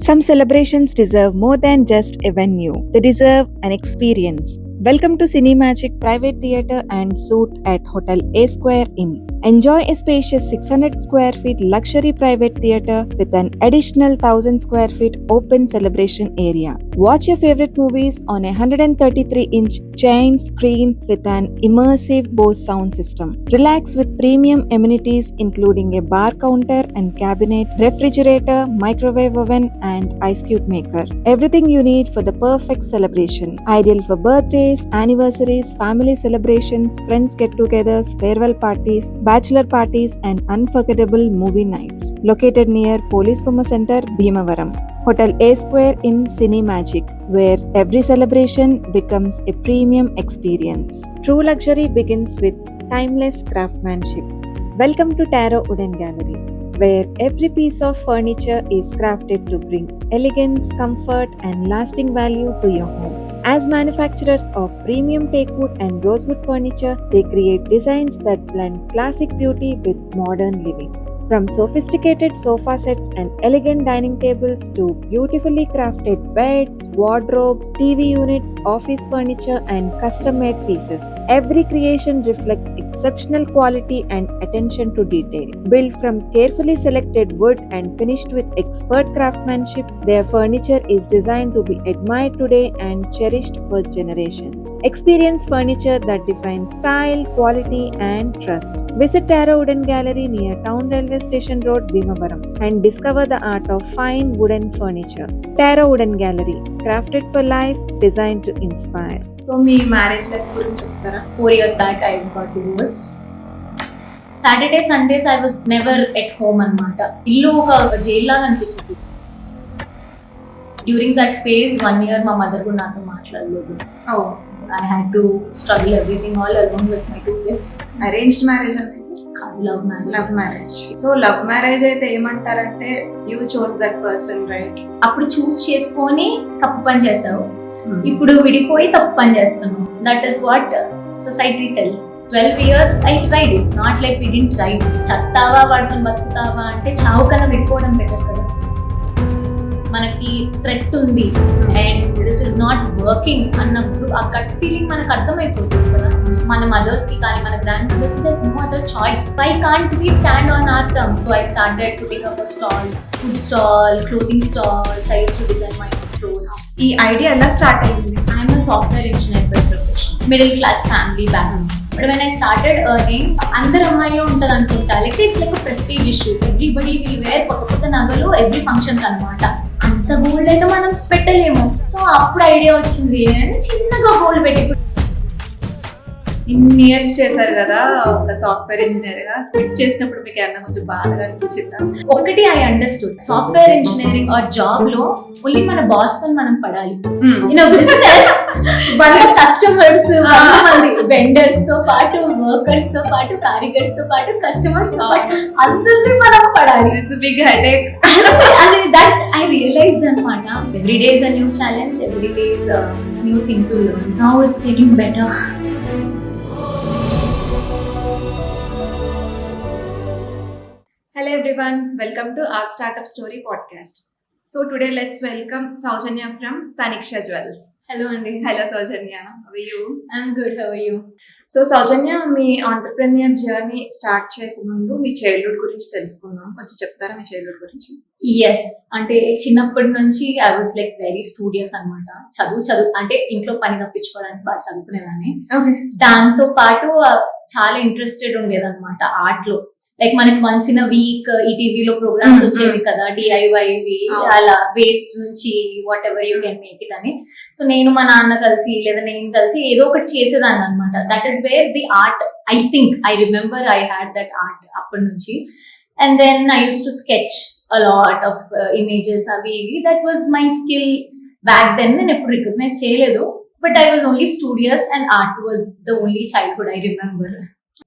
Some celebrations deserve more than just a venue, they deserve an experience. Welcome to Cinemagic Private Theatre and Suite at Hotel A Square Inn. Enjoy a spacious 600 square feet luxury private theatre with an additional 1000 square feet open celebration area. Watch your favorite movies on a 133-inch giant screen with an immersive Bose sound system. Relax with premium amenities including a bar counter and cabinet, refrigerator, microwave oven, and ice cube maker. Everything you need for the perfect celebration. Ideal for birthdays, anniversaries, family celebrations, friends get-togethers, farewell parties, bachelor parties, and unforgettable movie nights. Located near Police Boma Center, Bhimavaram. Hotel A Square in Cinemagic, where every celebration becomes a premium experience. True luxury begins with timeless craftsmanship. Welcome to Tarot Wooden Gallery, where every piece of furniture is crafted to bring elegance, comfort, and lasting value to your home. As manufacturers of premium teakwood and rosewood furniture, they create designs that blend classic beauty with modern living. From sophisticated sofa sets and elegant dining tables to beautifully crafted beds, wardrobes, TV units, office furniture, and custom-made pieces, every creation reflects exceptional quality and attention to detail. Built from carefully selected wood and finished with expert craftsmanship, their furniture is designed to be admired today and cherished for generations. Experience furniture that defines style, quality, and trust. Visit Tarot Wooden Gallery near Town Railway Station Road, Bhimavaram, and discover the art of fine wooden furniture. Tarot Wooden Gallery, crafted for life, designed to inspire. So మీ marriage life గురించి చెప్తారా? 4 years back I got divorced. Saturday, Sundays I was never at home అన్నమాట. ఇల్లు ఒక jail లాగా అనిపించింది. During that phase 1 year మా mother కూడా నాతో మాట్లాడలేదు. I had to struggle everything all alone with my 2 kids. Arranged marriage అనేది కాదు, love marriage. Love marriage. So love marriage అయితే ఏమంటారంటే you chose that person, right? అప్పుడు చూస్ చేసుకొని తప్పు పని చేసావు, ఇప్పుడు విడిపోయి తప్పు పని చేస్తున్నావు. That is what society tells. 12 years I tried. It's not like we didn't try. చస్తావా వాడితో బతుకుతావా అంటే చావు కన్నా విడిపోవడం బెటర్ కదా. మనకి థ్రెట్ ఉంది and this is not working అన్నప్పుడు ఆ గట్ ఫీలింగ్ మనకు అర్థమైపోతుంది కదా. మన మదర్స్ కి కానీ మన గ్రాండ్ మదర్స్ కి there's no other choice. Why can't we stand on our terms? So I started putting up a stalls, food stall, clothing stalls. I used to design my own clothes. ఈ idea ఎలా start అయింది? I'm a software engineer by profession. Middle class family background. But when I started earning, అందరు అమ్మాయిలో ఉంటుంది అనుకుంటా. Like it's like a prestige issue. Everybody will wear కొత్త కొత్త నగలు every function అన్నమాట. అంత గోల్డ్ అయితే మనం పెట్టలేము. సో అప్పుడు ఐడియా వచ్చింది అంటే చిన్నగా గోల్డ్ పెట్టి ఇన్ని ఇయర్స్ చేశారు కదా ఒక సాఫ్ట్వేర్ ఇంజనీర్ గా. క్విట్ చేసినప్పుడు మీకు ఏమన్నా కొంచెం బాధగా అనిపించిందా? ఒకటి ఐ అండర్స్టూడ్, సాఫ్ట్వేర్ ఇంజనీరింగ్ ఆ జాబ్ లో ఓన్లీ మన బాస్ తో మనం పడాలి. ఇన్ బిజినెస్ 100 కస్టమర్స్, 100 మంది వెండర్స్ తో పాటు, వర్కర్స్ తో పాటు, కారిగర్స్ తో పాటు, కస్టమర్స్ తో పాటు అందరితో మనం పడాలి. It's big headache. అది దట్ ఐ రియలైజ్డ్ అన్నమాట. Every day is a new challenge, every day is a new thing to learn. Now it's getting better. Hello everyone, welcome to our Startup Story podcast. So today let's welcome Saujanya from Taniksha Jewels. Hello అండి. Hello Saujanya, how are you? I'm good, how are you? So Saujanya, మీ entrepreneur journey start చేయకముందు మీ childhood గురించి తెలుసుకుందాం. కొంచెం చెప్తారా మీ childhood గురించి? Yes, అంటే చిన్నప్పటి నుంచి I was like very studious అనమాట. చదువు అంటే ఇంట్లో పని తప్పించుకోవడానికి బాగా చదువుకునేదాన్ని. దాంతో పాటు చాలా ఇంట్రెస్టెడ్ ఉండేదన్నమాట ఆర్ట్ లో. లైక్ మనకి వన్స్ ఇన్ అ వీక్ ఈ టీవీలో ప్రోగ్రామ్స్ వచ్చేవి కదా, డిఐవైవి, అలా వేస్ట్ నుంచి what ever you can make it అని. సో నేను మా నాన్న కలిసి లేదా నేను కలిసి ఏదో ఒకటి చేసేదాన్ని అనమాట. That is where the art, I think I remember I had that art అప్పటి నుంచి. And then I use to sketch a lot of images అవి ఇవి. That was my skill back then. నేను ఎప్పుడు రికగ్నైజ్ చేయలేదు, but I was only studious and art was the only childhood I remember.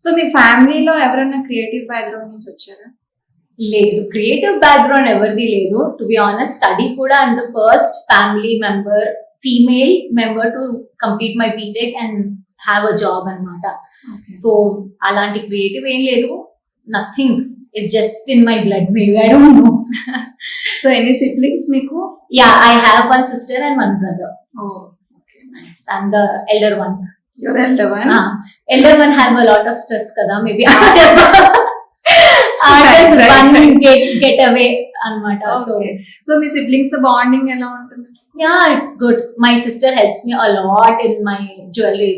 So మీ ఫ్యామిలీలో ఎవరైనా creative background నుంచి వచ్చారా? లేదు, క్రియేటివ్ బ్యాక్గ్రౌండ్ ఎవరిది లేదు. టు బి ఆనెస్ట్, స్టడీ కూడా I'm the first family member, female member to complete my BTech and have a job అన్నమాట. సో అలాంటి క్రియేటివ్ ఏం లేదు, nothing. It's just in my blood maybe, I don't know. So any siblings మీకు? Yeah, I have one sister and one brother. Oh, okay, nice. I'm the elder one. You're the elder one? Elder one have a lot of stress kada, maybe artist Right. one get away anamata. So Okay. So me siblings bonding ఎలా ఉంటుంది? yeah, it's good. My sister helps me a lot in my jewelry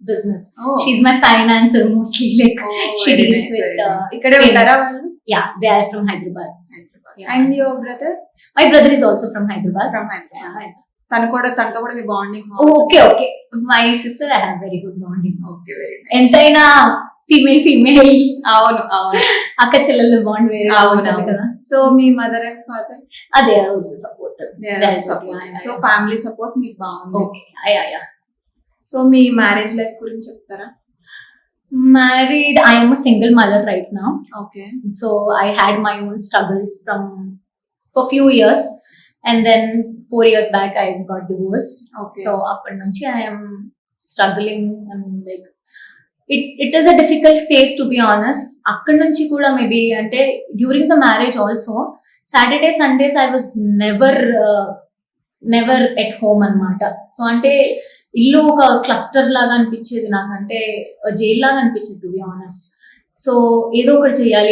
business. Oh. She's my financer mostly, like she Very deals nice, with very nice. ఇక్కడే payments. ఉంటారా వాళ్ళు? Yeah, they are from Hyderabad. Yeah. And your brother? My brother is also from Hyderabad. From Hyderabad. Yeah. తనతో కూడా మీ bonding? Okay. My sister, I have very good bonding. Okay, very nice. ఎంతైనా female అవును. అక్క చెల్లెళ్ళ bond వేరే ఉంటుంది కదా. సో మీ mother and father? They are also support. So family support మీకు బాగుంది. ఓకే. సో మీ మ్యారేజ్ లైఫ్ గురించి చెప్తారా? Married, I am a single mother right now. Okay. So I had my own struggles for few years, and then 4 years back I got divorced. Okay. So appadi nunchi I am struggling, and like it is a difficult phase, to be honest. Akkadi nunchi kuda maybe ante during the marriage also Saturday Sundays I was never at home anamata. So ante ఇల్లు ఒక cluster లాగా అనిపించేది నాకంటే, jail లాగా అనిపించేది, to be honest. So ఏదో ఒకటి చేయాలి,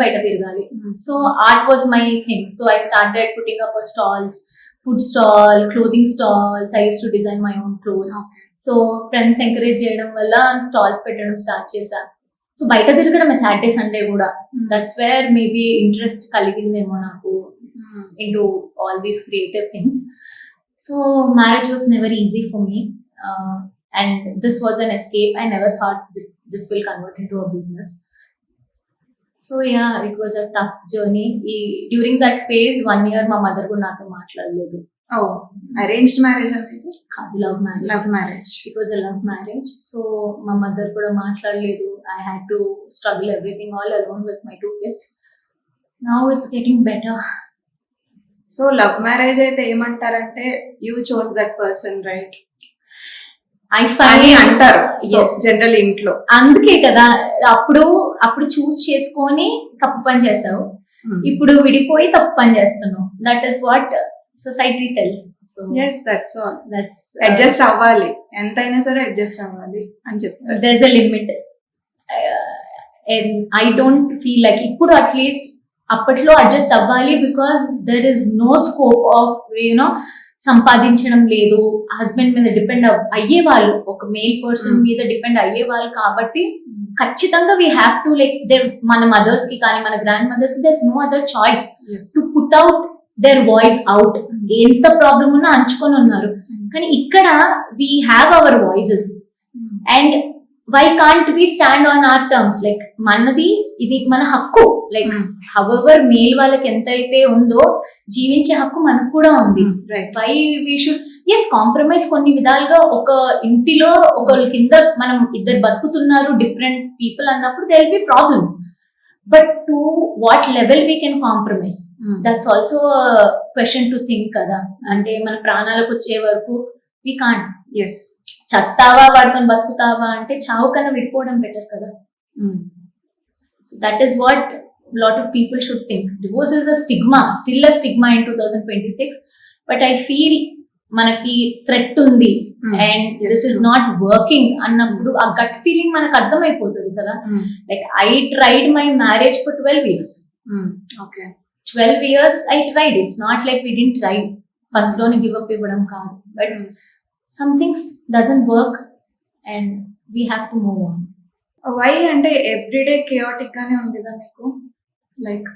బయట తిరగాలి. So art was my thing. So I started putting up stalls, food stall, clothing stalls. I use to design my own clothes. So friends encourage చేయడం వల్ల స్టాల్స్ పెట్టడం స్టార్ట్ చేశాను. So బయట తిరగడం సాటర్డే సండే కూడా. దట్స్ వేర్ మేబీ ఇంట్రెస్ట్ కలిగిందేమో నాకు into all these creative things. So marriage was never easy for me, and this was an escape. I never thought that this will convert into a business. So yeah, it was a tough journey. During that phase, 1 year my mother could not maatladaledu. Oh, arranged marriage అనేది? Kaadu love marriage. Love marriage. It was a love marriage. So my mother kuda maatladaledu. I had to struggle everything all alone with my 2 kids. Now it's getting better. So love marriage అయితే ఏమంటారంటే you chose that person, right? I find అంటారు yes. General ఇంట్లో. అందుకే కదా అప్పుడు చూస్ చేసుకొని తప్పు పని చేసావు, ఇప్పుడు విడిపోయి తప్పు పని చేస్తున్నావు. That is what society tells. So yes, that's all. That's adjust అవ్వాలి, ఎంతైనా సరే అడ్జస్ట్ అవ్వాలి అని చెప్తారు. There is a limit. I don't feel like ఇప్పుడు అట్లీస్ట్ అప్పట్లో అడ్జస్ట్ అవ్వాలి, because there is no scope of సంపాదించడం లేదు. హస్బెండ్ మీద డిపెండ్ అయ్యేవాళ్ళు, ఒక మేల్ పర్సన్ మీద డిపెండ్ అయ్యేవాళ్ళు. కాబట్టి ఖచ్చితంగా వీ హ్యావ్ టు లైక్ మన మదర్స్ కి కానీ మన గ్రాండ్ మదర్స్ కి there is no other choice to put out their voice out. ఎంత ప్రాబ్లం ఉన్నా అంచుకొని ఉన్నారు. కానీ ఇక్కడ we have our voices, and why can't we stand on our terms? Like మనది ఇది మన హక్కు. లైక్ హవెవర్ మేల్ వాళ్ళకి ఎంతైతే ఉందో జీవించే హక్కు మనకు కూడా ఉంది. వై వి షుడ్ కాంప్రమైజ్ కొన్ని విధాలుగా. ఒక ఇంటిలో ఒకళ్ళ కింద మనం ఇద్దరు బతుకుతున్నారు, డిఫరెంట్ పీపుల్ అన్నప్పుడు there will be problems. But to what level we can compromise, that's also question to think కదా. అంటే మన ప్రాణాలకు వచ్చే వరకు వీ కాంట్. చస్తావా వాడితో బతుకుతావా అంటే చావు కన్నా విడిపోవడం బెటర్ కదా. So that is what lot of people should think. Divorce is a stigma, still a stigma in 2026, but I feel మనకి థ్రెట్ ఉంది and this is not working అన్నప్పుడు ఆ గట్ ఫీలింగ్ మనకు అర్థమైపోతుంది కదా. Like I tried my marriage for 12 years. 12 years I tried. It's not like we didn't try. First లోనే give up ఇవ్వడం కాదు, but some things doesn't work and we have to move on. Why అంటే everyday chaotic గానే ఉండేదా మీకు? Like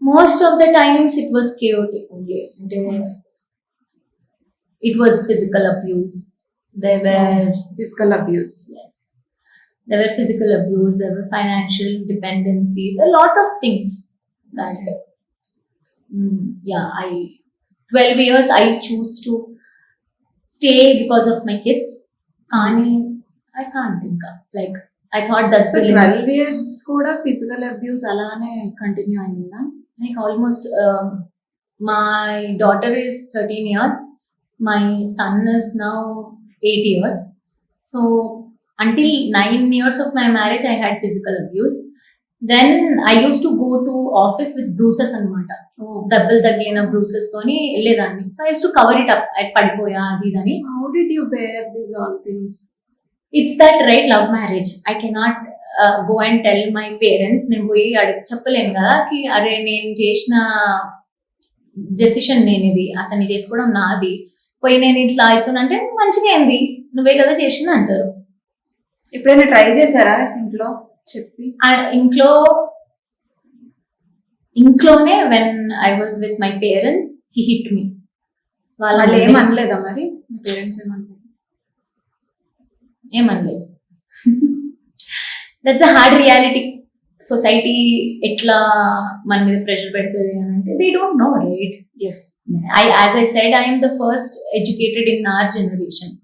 most of the times it was chaotic only. It was physical abuse. There were physical abuse. Yes, there were physical abuse, there were financial dependency, a lot of things that 12 years I choose to stay because of my kids. Kani I can't think of, like I thought that's so 12 years kuda physical abuse alane continue ayinda. Like almost my daughter is 13 years, my son is now 8 years. So until 9 years of my marriage I had physical abuse, then I use to go to office with bruises అనమాట. దెబ్బలు తగిలిన bruises తోని వెళ్ళేదాన్ని. So I use to cover it up, పడిపోయా అది ఇదని. How did you bear these all things? It's that right, love marriage. I cannot go and tell my parents. నేను పోయి చెప్పలేను కదా కి అరే నేను చేసిన డెసిషన్ నేను ఇది, అతన్ని చేసుకోవడం నాది, పోయి నేను ఇట్లా అవుతున్నా అంటే మంచిగా ఏంది, నువ్వే కదా చేసింది అంటారు. ఎప్పుడైనా ట్రై చేశారా ఇంట్లో చెప్పి? ఇంట్లోనే when I was with my parents he hit me. వాళ్ళు ఏమనలేదా మరి? పేరెంట్స్ ఏమనలేదు. That's a hard reality. Society ఎట్లా మన మీద ప్రెషర్ పెడుతుంది అని అంటే they don't know, right? Yes. As I said, I'm the first educated in our generation.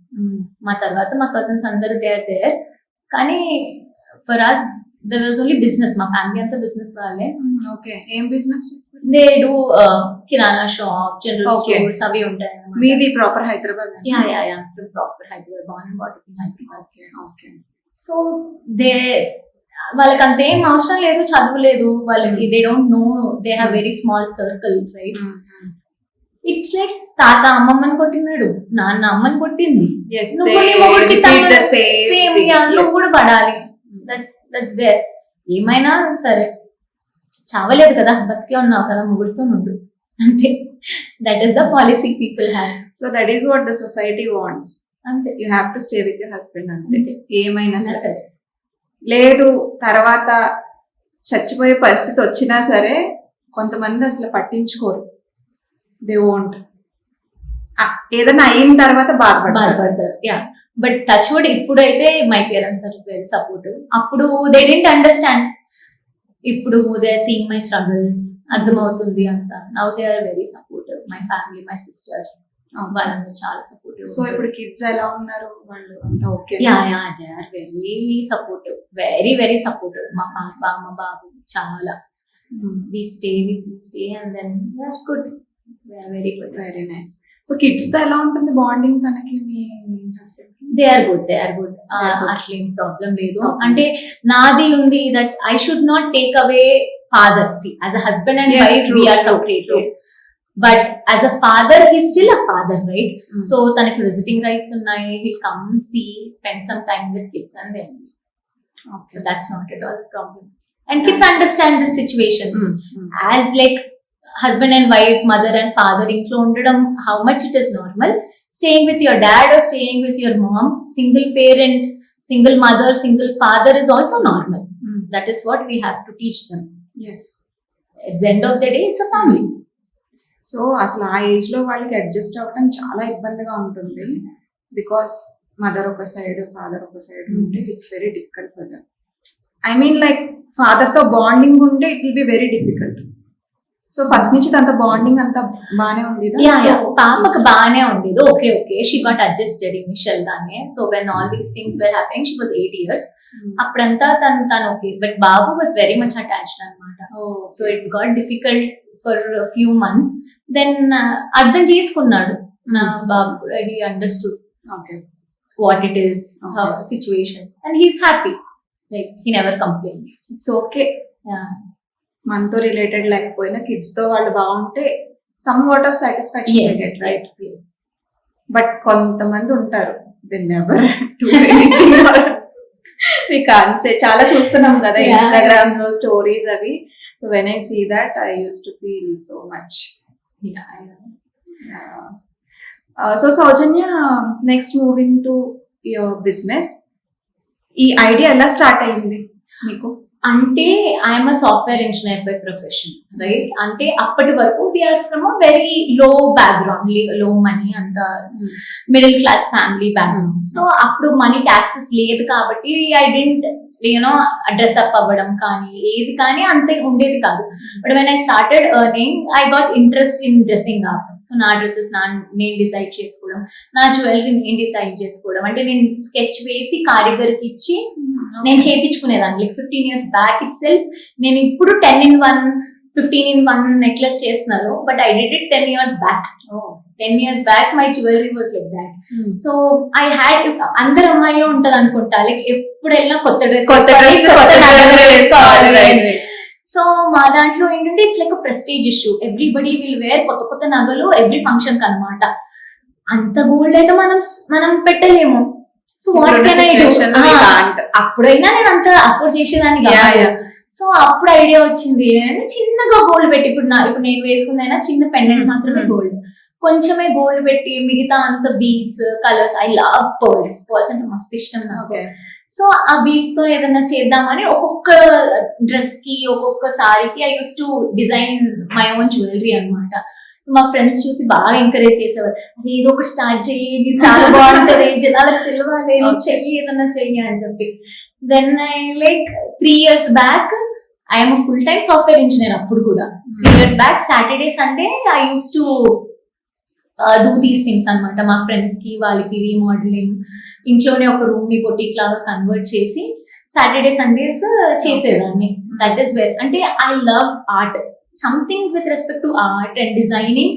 మా తర్వాత మా కజిన్స్ అందరు దేర్. కానీ for us there was only business. మా ఫ్యామిలీ అంతా బిజినెస్ వాళ్ళే. ఓకే, ఏం బిజినెస్ చేస్తారు? They do kirana shop, general stores అవి ఉంటాయి. మీది proper Hyderabad? Yeah from proper Hyderabad, born and brought up in Hyderabad. Okay. So వాళ్ళకి అంతేం అవసరం లేదు, చదువు లేదు వాళ్ళకి. They don't no, they have very small circle, right? It's like తాత అమ్మమ్మని కొట్టినాడు, నాన్న అమ్మని కొట్టింది, నువ్వు నీ మొగుడికి సేమ్ నువ్వు కూడా పడాలి. That's there. ఏమైనా సరే చావలేదు కదా, బతికే ఉన్నావు కదా, మొగుడితో ఉండు అంతే. That is the policy people have. So that is what the society wants. అంతే. You have to stay with your husband అంతే. ఏమైనా సరే. లేదు తర్వాత చచ్చిపోయే పరిస్థితి వచ్చినా సరే కొంతమంది అసలు పట్టించుకోరు. They won't. ఏదైనా అయిన తర్వాత బాధపడతారు. యా, బట్ టచ్ వుడ్ ఇప్పుడైతే my parents are very supportive. అప్పుడు దే డిడ్ంట్ అండర్స్టాండ్. ఇప్పుడు they are seeing my struggles, అర్థమవుతుంది అంతా. Now they are very supportive. My family, my sister, వాళ్ళందరూ చాలా సపోర్టివ్. సో ఇప్పుడు కిడ్స్ ఎలా ఉన్నారు? వాళ్ళు అంతా okay? Yeah they are very supportive, very supportive. మా పాప, మా బాబు చాలా. we stay and then they are good. They are very good. Very nice. So kids తో ఎలా ఉంటుంది బాండింగ్ తనకి మీ హస్బెండ్? They are good. అట్లేం ప్రాబ్లం లేదు. అంటే నాది ఉంది that I should not take away father. See as a husband and wife we are separated, but as a father he still a father, right? So తనకి visiting rights ఉన్నాయి. He'll come see, spend some time with kids and then so that's not at all a problem. And kids understand this situation. As like husband and wife, mother and father ఇంట్లో ఉండడం, how much it is normal. Staying with your dad or staying with your mom, single parent, single mother, single father is also normal. That is what we have to teach them. Yes. At the end of the day, it's a family. So అసలు ఆ age లో వాళ్ళకి adjust అవ్వడం చాలా ఇబ్బందిగా ఉంటుంది. Because mother ఒక side, father ఒక సైడ్ ఉంటే it's very difficult for them. I mean like father తో బాండింగ్ ఉంటే it will be very difficult. So first నుంచి తనతో బాండింగ్ అంతా బానే ఉండేది. పాపకు బానే ఉండేది. Okay she got adjusted initial గానే. So when all these things were happening, she was 8 years. అప్పుడంతా తను ఓకే, బట్ బాబు వాజ్ వెరీ మచ్ అటాచ్డ్ అనమాట. So it got difficult for few months. Then అర్థం చేసుకున్నాడు నా బాబు కూడా. He understood what it is, situations, and he's happy. Like he never complains. It's okay. మనతో రిలేటెడ్ లేకపోయినా కిడ్స్ తో వాళ్ళు బాగుంటే somewhat of satisfaction get, right? But కొంతమంది ఉంటారు, they never do anything. We can't say. చాలా చూస్తున్నాం కదా ఇన్స్టాగ్రామ్ లో స్టోరీస్ అవి. So when I see that I use to feel so much. So Soujanya, next moving to your business, ఈ idea ఎలా start అయింది మీకు? అంటే I'm a software engineer by profession, right? అంటే అప్పటి వరకు we're from a very low background, low money, అంత middle class family background. So అప్పుడు మనీ ట్యాక్సెస్ లేదు కాబట్టి ఐ డెంట్ డ్రెస్ అప్ అవ్వడం కానీ ఏది కానీ అంతే ఉండేది కాదు. But when I started earning, I got interest in dressing up. So నా డ్రెస్సెస్ నేను డిసైడ్ చేసుకోవడం, నా జ్యువెలరీ నేను డిసైడ్ చేసుకోవడం. అంటే నేను స్కెచ్ వేసి కారిగర్కి ఇచ్చి నేను చేయించుకునేదాన్ని. Like 15 years back itself. నేను ఇప్పుడు 10 in 1 15-in-1 నెక్లెస్ చేస్తున్నారు. But I did it 10 years back. 10 years back my jewellery was like that. So I had, అందరు అమ్మాయిలో ఉంటది అనుకుంటా, లైక్ ఎప్పుడు వెళ్ళినా కొత్త డ్రెస్ వేసుకోవాలి. సో మా దాంట్లో ఏంటంటే it's like prestige issue. Everybody will wear కొత్త కొత్త నగలు ఎవ్రీ ఫంక్షన్ కి అనమాట. అంత గోల్డ్ అయితే మనం పెట్టలేము. So what can I do? అప్పుడైనా నేను అంత అఫోర్డ్ చేసేదాన్ని కాదు. సో అప్పుడు ఐడియా వచ్చింది అంటే చిన్నగా గోల్డ్ పెట్టి, ఇప్పుడు నేను వేసుకుందైనా చిన్న పెండెంట్ మాత్రమే గోల్డ్, కొంచెమే గోల్డ్ పెట్టి మిగతా అంత beads, colours. I love pearls అంటే మస్తు ఇష్టం నాకు. సో ఆ బీడ్స్ తో ఏదైనా చేద్దామని ఒక్కొక్క డ్రెస్ కి, ఒక్కొక్క సారీకి I use to design my own jewellery అనమాట. సో మా ఫ్రెండ్స్ చూసి బాగా ఎంకరేజ్ చేసేవారు, అది ఏదో ఒకటి స్టార్ట్ చెయ్యి, ఇది చాలా బాగుంటది, జనాలకు తెలియాలి, చెయ్యి ఏదన్నా చెయ్యి అని చెప్పి. Then I like 3 years back I'm full time software engineer. అప్పుడు కూడా 3 years back Saturday Sunday I use to do these things అనమాట. మా ఫ్రెండ్స్ కి వాళ్ళకి రీమోడలింగ్, ఇంట్లోనే ఒక రూమ్ ని బొటిక్ లాగా కన్వర్ట్ చేసి సాటర్డే సండేస్ చేసేదాన్ని. దట్ ఈస్ వేర్, అంటే I love art, something with respect to art and designing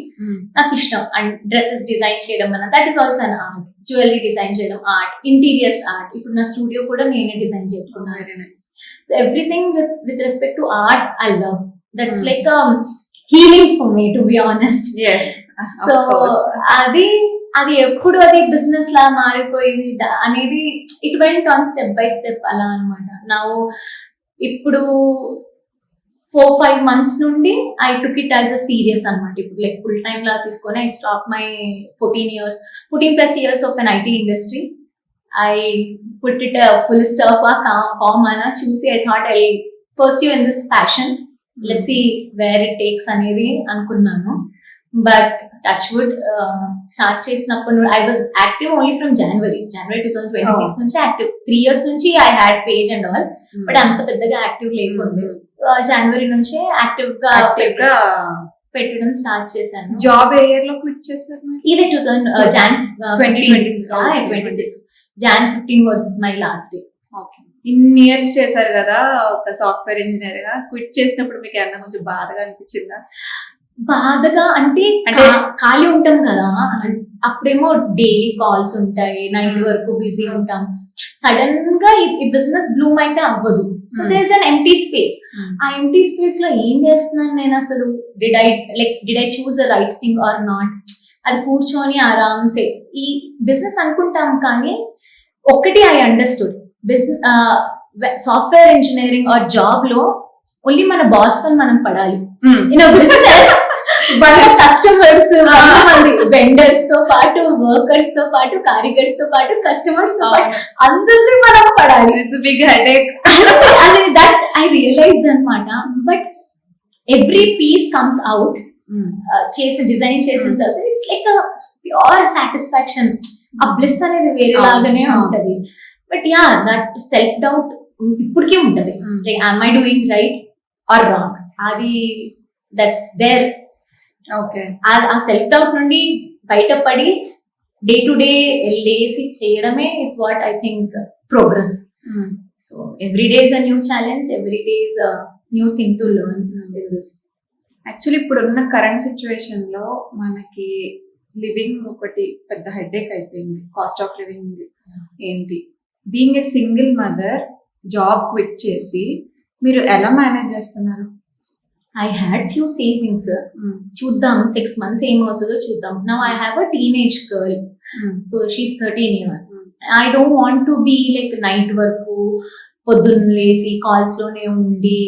నాకు ఇష్టం. అండ్ డ్రెస్సెస్ డిజైన్ చేయడం అన్న that is also an art. Jewellery design చేయడం ఆర్ట్, ఇంటీరియర్స్ ఆర్ట్. ఇప్పుడు నా స్టూడియో కూడా నేనే డిజైన్ చేసుకున్నాను. Very nice. So everything with respect to art I love. That's like healing for me, to be honest. So అది ఎప్పుడు అది business లా మారిపోయింది అనేది, it went on step by step అలా అనమాట. నా ఇప్పుడు 4-5 months నుండి I took it as a serious అనమాట. ఇప్పుడు లైక్ ఫుల్ టైమ్ లా తీసుకొని I stop my 14+ years of an IT industry. I put it full stop common చూసి I thought I pursue in this passion, let's see where it takes అనేది అనుకున్నాను. But touch wood start చేసినప్పుడు I was active only from January 2026 నుంచి active. 3 years నుంచి I had page and all, but అంత పెద్దగా active లేకుండా జనవరి నుంచే active గా పెట్టడం స్టార్ట్ చేశాను. జాబ్ ఏ ఇయర్ లో క్విట్ చేశారు? ఇదే 2026 Jan 15 was my last day. Okay, ఇన్ని ఇయర్స్ చేశారు కదా ఒక సాఫ్ట్వేర్ ఇంజనీర్ గా, క్విట్ చేసినప్పుడు మీకు ఏమన్నా కొంచెం బాధగా అనిపించిందా? బాధగా అంటే ఖాళీ ఉంటాం కదా, అప్పుడేమో డైలీ కాల్స్ ఉంటాయి, నైట్ వరకు బిజీ ఉంటాం. సడన్ గా ఈ బిజినెస్ బ్లూమ్ అయితే అవ్వదు. So there is an empty space. ఆ ఎంప్టీ స్పేస్ లో ఏం చేస్తున్నాను నేను అసలు? Did I choose the right thing or not? అది కూర్చొని ఆరామ్సే ఈ బిజినెస్ అనుకుంటాం, కానీ ఒకటి I understood, business software engineering or job లో ఓన్లీ మన బాస్ తో మనం పడాలి. ఇన్ బిజినెస్ మన కస్టమర్స్, వెండర్స్ తో పాటు, వర్కర్స్ తో పాటు, కారిగర్స్ తో పాటు, కస్టమర్స్ తో పాటు అందరిది మనం పడాలి. Big headache. అది దట్ ఐ రియలైజ్డ్ అనమాట. But every piece comes out చేసి డిజైన్ చేసిన తర్వాత ఇట్స్ లైక్ ప్యూర్ సాటిస్ఫాక్షన్. ఆ బ్లిస్ అనేది వేరే లాగానే ఉంటది. But yeah, that self doubt ఇప్పటికీ ఉంటది. Like am I doing right or wrong? అది దట్స్ దేర్. ఓకే, ఆ సెల్ఫ్ డౌట్ నుండి బయటపడి డే టు డే లేసి చేయడమే it's what I think progress. So every day is a new challenge, every day is a new thing to learn in this. Actually ఇప్పుడున్న current situation లో మనకి living ఒకటి పెద్ద headache అయిపోయింది. కాస్ట్ ఆఫ్ లివింగ్ ఏంటి? Being a single mother, job quit చేసి మీరు ఎలా మేనేజ్ చేస్తున్నారు? I had few savings. చూద్దాం 6 months ఏమవుతుందో చూద్దాం. Now I have a teenage girl. So she's 13 years. I don't want to be like night వరకు పొద్దున్న లేసి కాల్స్ లోనే ఉండి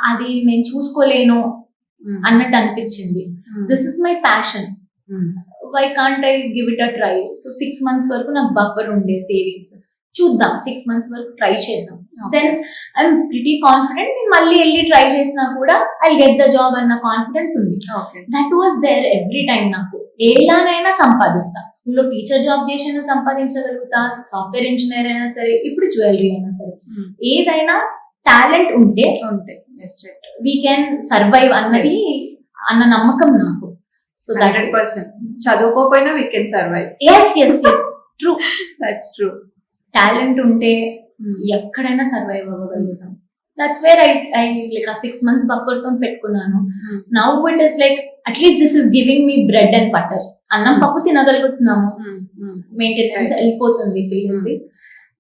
అది నేను చూసుకోలేను అన్నట్టు అనిపించింది. This is my passion. Why can't I give it a try? So 6 months వరకు నాకు బఫర్ ఉండే సేవింగ్స్. చూద్దాం, 6 months వరకు ట్రై చేద్దాం. Then I'm pretty confident. నేను మళ్ళీ వెళ్ళి ట్రై చేసినా కూడా ఐ గెట్ ద జాబ్ అన్న కాన్ఫిడెన్స్ ఉంది. That was there every time. నాకు ఎలానైనా సంపాదిస్తా. స్కూల్లో టీచర్ జాబ్ చేసినా సంపాదించగలుగుతా, సాఫ్ట్వేర్ ఇంజనీర్ అయినా సరే, ఇప్పుడు జ్యువెలరీ అయినా సరే, ఏదైనా టాలెంట్ ఉంటే వీ కెన్ సర్వైవ్ అన్నది అన్న నమ్మకం నాకు. సో 100% చదువుకోపోయినా we can survive. Yes true, that's true. Talent ఉంటే ఎక్కడైనా సర్వైవ్ అవ్వగలుగుతాం. దట్స్ వేర్ ఐ లైక్ ఆ 6 months బఫర్ తో పెట్టుకున్నాను. Now it is like at least this is giving me bread and butter. అన్నం పప్పు తినగలుగుతున్నాము, మెయింటెనెన్స్ వెళ్ళిపోతుంది పిల్లలది.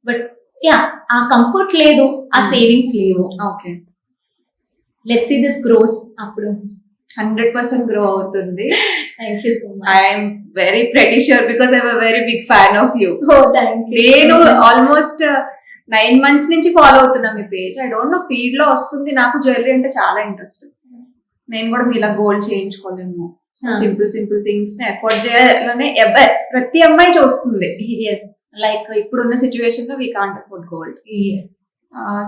బట్ యా ఆ కంఫర్ట్ లేదు, ఆ సేవింగ్స్ లేవు. Okay, let's see this grows. అప్పుడు 100% గ్రో అవుతుంది. Thank you so much. I'm very pretty sure because I'm very big fan of you. నేను ఆల్మోస్ట్ 9 months నుంచి ఫాలో అవుతున్నా మీ page. I don't know, feed లో వస్తుంది. నాకు జ్యువెలరీ అంటే చాలా ఇంట్రెస్ట్. నేను కూడా మీలా గోల్డ్ చేయించుకోలేము. సింపుల్ థింగ్స్ ని ఎఫోర్డ్ చేయాలని ప్రతి అమ్మాయి చూస్తుంది. ఎస్, లైక్ ఇప్పుడున్న సిచ్యువేషన్ లో we can't afford gold. Yes.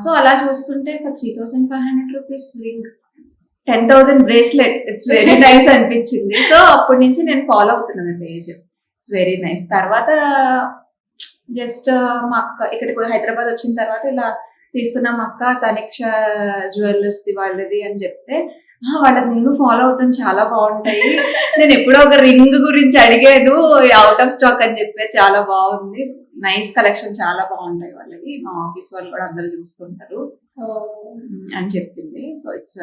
So అలా చూస్తుంటే for 3,500 rupees ring, 10,000 bracelet, it's very nice అనిపించింది. సో అప్పటి నుంచి నేను ఫాలో అవుతున్నాను మీ పేజ్. It's very nice. తర్వాత జస్ట్ మా అక్క ఇక్కడికి హైదరాబాద్ వచ్చిన తర్వాత ఇలా తీస్తున్నాం అక్క, తనిక్ష జ్యువెలర్స్ వాళ్ళది అని చెప్తే, వాళ్ళకి నేను ఫాలో అవుతాను, చాలా బాగుంటాయి. నేను ఎప్పుడో ఒక రింగ్ గురించి అడిగాను, అవుట్ ఆఫ్ స్టాక్ అని చెప్పి. చాలా బాగుంది, నైస్ కలెక్షన్, చాలా బాగుంటాయి వాళ్ళవి. మా ఆఫీస్ వాళ్ళు కూడా అందరు చూస్తుంటారు అని చెప్పింది. సో ఇట్స్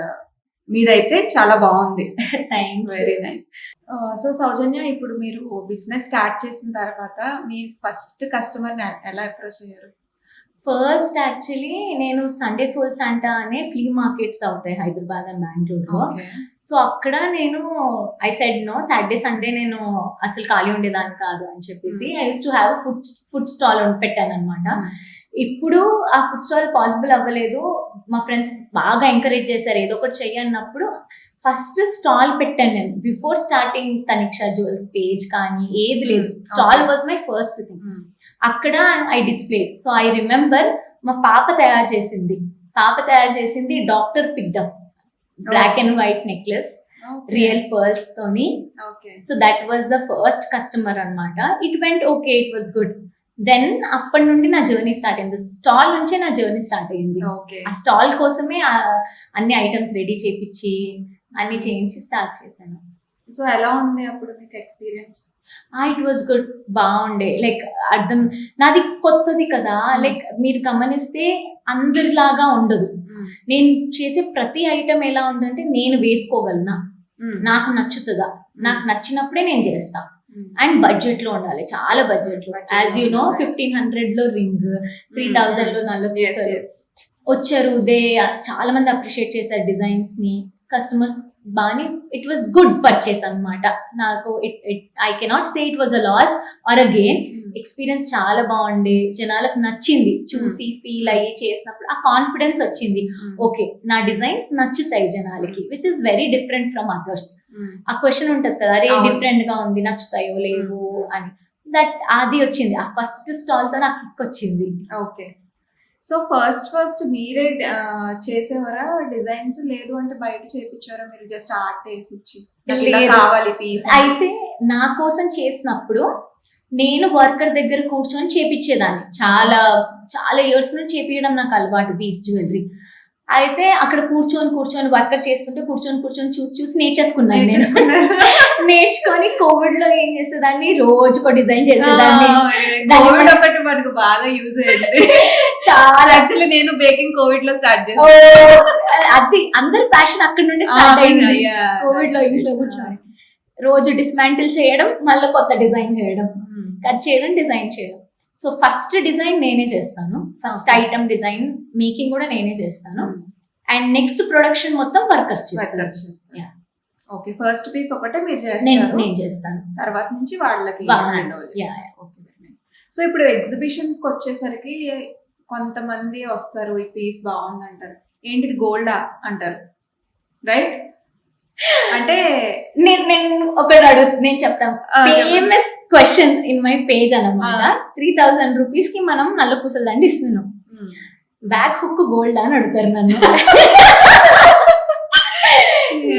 మీదైతే చాలా బాగుంది. Very nice. సో సౌజన్య, ఇప్పుడు మీరు బిజినెస్ స్టార్ట్ చేసిన తర్వాత మీ ఫస్ట్ కస్టమర్ ఎలా అప్రోచ్ అయ్యారు? ఫస్ట్ యాక్చువల్లీ నేను సండే సోల్ శాంటా అనే ఫ్లీ మార్కెట్స్ అవుతాయి హైదరాబాద్ అండ్ బెంగళూరులో. సో అక్కడ నేను I said no, Saturday Sunday నేను అసలు ఖాళీ ఉండేదాన్ని కాదు అని చెప్పేసి I use to have food stall పెట్టాను అనమాట. ఇప్పుడు ఆ ఫుడ్ స్టాల్ పాసిబుల్ అవ్వలేదు. మా ఫ్రెండ్స్ బాగా ఎంకరేజ్ చేశారు ఏదో ఒకటి చెయ్యన్నప్పుడు ఫస్ట్ స్టాల్ పెట్టాను నేను. Before starting Taniksha jewels page కానీ ఏది లేదు, stall was my first thing. అక్కడ I display. So I remember మా పాప తయారు చేసింది doctor picked up black and white necklace, real pearls తోని. So that was the first customer అన్నమాట. It went okay, it was good. Then అప్పటి నుండి నా జర్నీ స్టార్ట్ అయింది. స్టాల్ నుంచే నా జర్నీ స్టార్ట్ అయింది. ఆ స్టాల్ కోసమే అన్ని ఐటమ్స్ రెడీ చేపించి అన్ని చేయించి స్టార్ట్ చేశాను. సో ఎలా ఉంది అప్పుడు మీకు ఎక్స్పీరియన్స్? ఇట్ వాజ్ గుడ్, బాగుండే. లైక్ నాది కొత్తది కదా, లైక్ మీరు గమనిస్తే అందరిలాగా ఉండదు. నేను చేసే ప్రతి ఐటమ్ ఎలా ఉందంటే నేను వేసుకోగలనా, నాకు నచ్చుతుందా, నాకు నచ్చినప్పుడే నేను చేస్తా. అండ్ బడ్జెట్ లో ఉండాలి, చాలా బడ్జెట్ లో. యాజ్ యూ నో 1,500 లో రింగ్, 3,000 లో నలుగు వచ్చారు. చాలా మంది అప్రిషియేట్ చేశారు డిజైన్స్ ని. కస్టమర్స్ బాగా, ఇట్ వాస్ గుడ్ పర్చేస్ అనమాట. నాకు I cannot say it was a loss or a gain. Experience చాలా బాగుండే, జనాలకు నచ్చింది. చూసి ఫీల్ అయ్యి చేసినప్పుడు ఆ కాన్ఫిడెన్స్ వచ్చింది. ఓకే, నా డిజైన్స్ నచ్చుతాయి జనాలకి, which is very different from others. ఆ క్వశ్చన్ ఉంటది కదా, అరే డిఫరెంట్ గా ఉంది, నచ్చుతాయో లేవు అని. అది వచ్చింది ఆ ఫస్ట్ స్టాల్ తో నాకు కిక్ వచ్చింది. ఓకే. సో ఫస్ట్ మీరే చేసేవారా డిజైన్స్, లేదు అంటే బయట చేయించారా? మీరు జస్ట్ ఆర్ట్ వేసి ఇచ్చి కావాలి పీస్? అయితే నా కోసం చేసినప్పుడు నేను వర్కర్ దగ్గర కూర్చొని చేపించేదాన్ని. చాలా చాలా ఇయర్స్ నుంచి చేపించడం నాకు అలవాటు, బీడ్స్ జ్యువెలరీ. అయితే అక్కడ కూర్చొని వర్కర్ చేస్తుంటే కూర్చొని చూసి నేర్చేసుకున్నాను నేను. నేర్చుకొని కోవిడ్ లో ఏం చేసేదాన్ని, రోజుకో డిజైన్ చేసేదాన్ని. ఒకటి మనకు బాగా యూజ్ అయ్యింది చాలా. యాక్చువల్లీ నేను బేకింగ్ కోవిడ్ లో స్టార్ట్ చేశాను. అది అందరి ప్యాషన్ అక్కడ నుండి స్టార్ట్ అయింది. కోవిడ్ లో ఇంట్లో కూర్చొని రోజు డిస్మాంటిల్ చేయడం, మళ్ళీ కొత్త డిజైన్ చేయడం, కట్ చేయడం, డిజైన్ చేయడం. సో ఫస్ట్ డిజైన్ నేనే చేస్తాను, ఫస్ట్ ఐటమ్ డిజైన్ మేకింగ్ కూడా నేనే చేస్తాను. అండ్ నెక్స్ట్ ప్రొడక్షన్ మొత్తం వర్కర్స్ చేస్తారు. ఓకే, ఫస్ట్ పీస్ ఒకటే మీరు చేస్తారు? నేను చేస్తాను. తర్వాత నుంచి వాళ్ళకి. సో ఇప్పుడు ఎగ్జిబిషన్స్ కి వచ్చేసరికి కొంతమంది వస్తారు, ఈ పీస్ బాగుంది అంటారు, ఏంటిది గోల్డా అంటారు, రైట్? అంటే నేను ఒకటి నేను చెప్తాను. Famous question in my page అన్నమాట. 3,000 rupees కి మనం నల్ల పూసల దండ ఇస్తున్నాం, బ్యాక్ హుక్ గోల్డ్ అని అడుగుతారు నన్ను.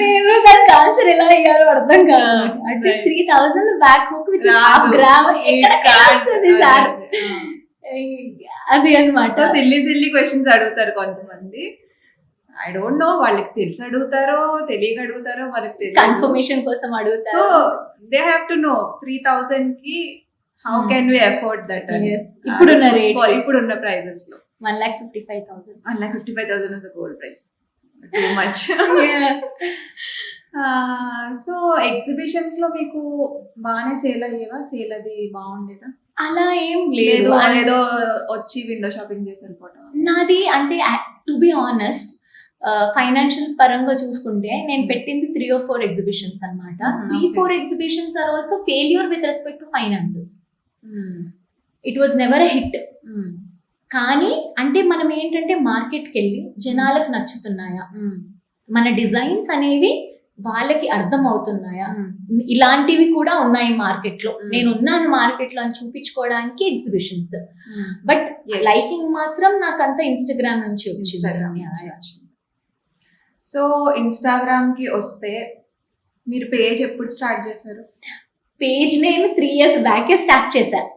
నేను దానికి ఆన్సర్ ఎలా అయ్యారో అర్థం కాదు. అంటే 3,000 back hook which half gram ఎక్కడ వస్తుంది సార్? అది అన్నమాట. సో సిల్లీ క్వశ్చన్స్ అడుగుతారు కొంతమంది. ఐ డోంట్ నో, వాళ్ళకి తెలిసి అడుగుతారో తెలియక అడుగుతారో మనకి తెలియదు, కన్ఫర్మేషన్ కోసం అడుగుతారు. So they have to know 3,000 కి how can we afford that? ఇప్పుడున్న రేట్, ఇప్పుడున్న ప్రైజెస్ లో 1,55,000. 1,55,000 is a gold price. Too much. So exhibitions లో మీకు బాగానే సేల్ అయ్యేవా? సేల్ అది బాగుండేదా? అలా ఏం లేదు, ఏదో వచ్చి విండో షాపింగ్ చేసి వెళ్ళిపోవటం. నాది అంటే టు బి ఆనెస్ట్, ఫైనాన్షియల్ పరంగా చూసుకుంటే నేను పెట్టింది 3 or 4 ఎగ్జిబిషన్స్ అనమాట. 3-4 exhibitions are also failure with respect to finances. It was never a hit. కానీ అంటే మనం ఏంటంటే మార్కెట్కి వెళ్ళి జనాలకు నచ్చుతున్నాయా, మన డిజైన్స్ అనేవి వాళ్ళకి అర్థం అవుతున్నాయా, ఇలాంటివి కూడా ఉన్నాయి మార్కెట్ లో, నేను ఉన్నాను మార్కెట్ లో అని చూపించుకోవడానికి ఎగ్జిబిషన్స్. బట్ లైకింగ్ మాత్రం నాకంతా ఇన్స్టాగ్రామ్ నుంచి వచ్చింది. సో ఇన్స్టాగ్రామ్ కి వస్తే మీరు పేజ్ ఎప్పుడు స్టార్ట్ చేశారు? పేజ్ నేను 3 years బ్యాకే స్టార్ట్ చేశాను.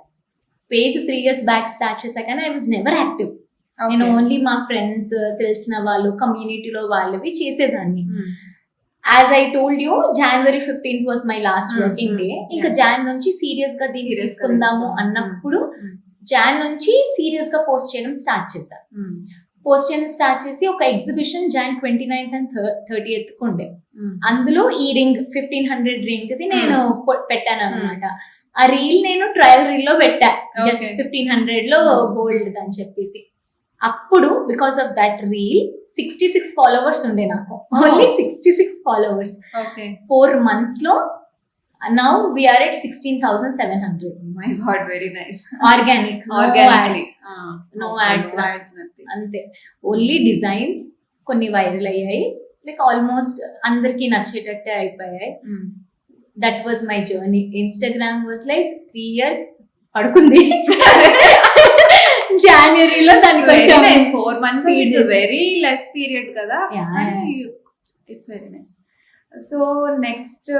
పేజ్ 3 years బ్యాక్ స్టార్ట్ చేశా, కానీ ఐ వాజ్ నెవర్ యాక్టివ్. నేను ఓన్లీ మా ఫ్రెండ్స్, తెలిసిన వాళ్ళు, కమ్యూనిటీలో వాళ్ళవి చేసేదాన్ని. As I told you, January 15th was my last working day. ఇంకా జాన్ నుంచి సీరియస్ గా దీన్ని తీసుకుందాము అన్నప్పుడు జాన్ నుంచి సీరియస్ గా పోస్ట్ చేయడం స్టార్ట్ చేశా. పోస్ట్ చేయడం స్టార్ట్ చేసి ఒక exhibition Jan 29th and 30th ఉండే. అందులో ఈ రింగ్ 1500 రింగ్ ది నేను పెట్టాను అనమాట. ఆ రీల్ నేను ట్రయల్ రీల్ లో పెట్టా, జస్ట్ 1500 లో గోల్డ్ అని చెప్పేసి. అప్పుడు because of that reel 66 followers ఉండే నాకు, ఓన్లీ 66 followers. 4 months లో now we are at 16,700. My God, very nice. Organic, organically, no ads, అంతే. ఓన్లీ డిజైన్స్ కొన్ని వైరల్ అయ్యాయి, లైక్ ఆల్మోస్ట్ అందరికి నచ్చేటట్టే అయిపోయాయి. That was my journey. Instagram was like 3 years పడుకుంది. జనవరిలో దానికి కొంచెం 4 months వెరీ లెస్ పీరియడ్ కదా. It's very nice. So next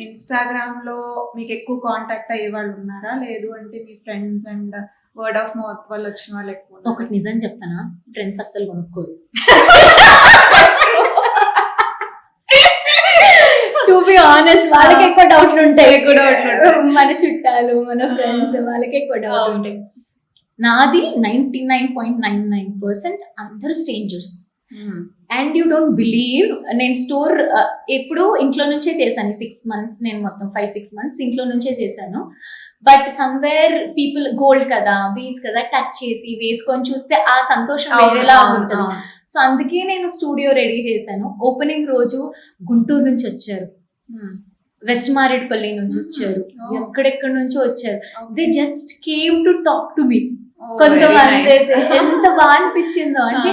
Instagram లో మీకు ఎక్కువ కాంటాక్ట్ అయ్యే వాళ్ళు ఉన్నారా, లేదు అంటే మీ friends and word of mouth వాళ్ళు వచ్చిన వాళ్ళు ఎక్కువ? ఒకటి నిజం చెప్తానా, ఫ్రెండ్స్ అస్సలు కొనుక్కోరు. టు బి ఆనెస్ట్, వాళ్ళకి ఎక్కువ డౌట్లు ఉంటాయి. మన చుట్టాలు, మన ఫ్రెండ్స్, వాళ్ళకి ఎక్కువ డౌట్ ఉంటాయి. నాది 99.99% అందరూ strangers. And you don't believe, నేను స్టోర్ ఎప్పుడు ఇంట్లో నుంచే చేశాను. 6 months, నేను మొత్తం 5-6 months ఇంట్లో నుంచే చేశాను. బట్ సమ్వేర్ పీపుల్ గోల్డ్ కదా, బీడ్స్ కదా, టచ్ చేసి వేసుకొని చూస్తే ఆ సంతోషం వేరేలా ఉంటుంది. సో అందుకే నేను స్టూడియో రెడీ చేశాను. ఓపెనింగ్ రోజు గుంటూరు నుంచి వచ్చారు, వెస్ట్ మారేడుపల్లి నుంచి వచ్చారు, ఎక్కడెక్కడి నుంచో వచ్చారు. They just came to talk to me. కొంతమంది అయితే ఎంత బాగా అనిపించిందో అంటే,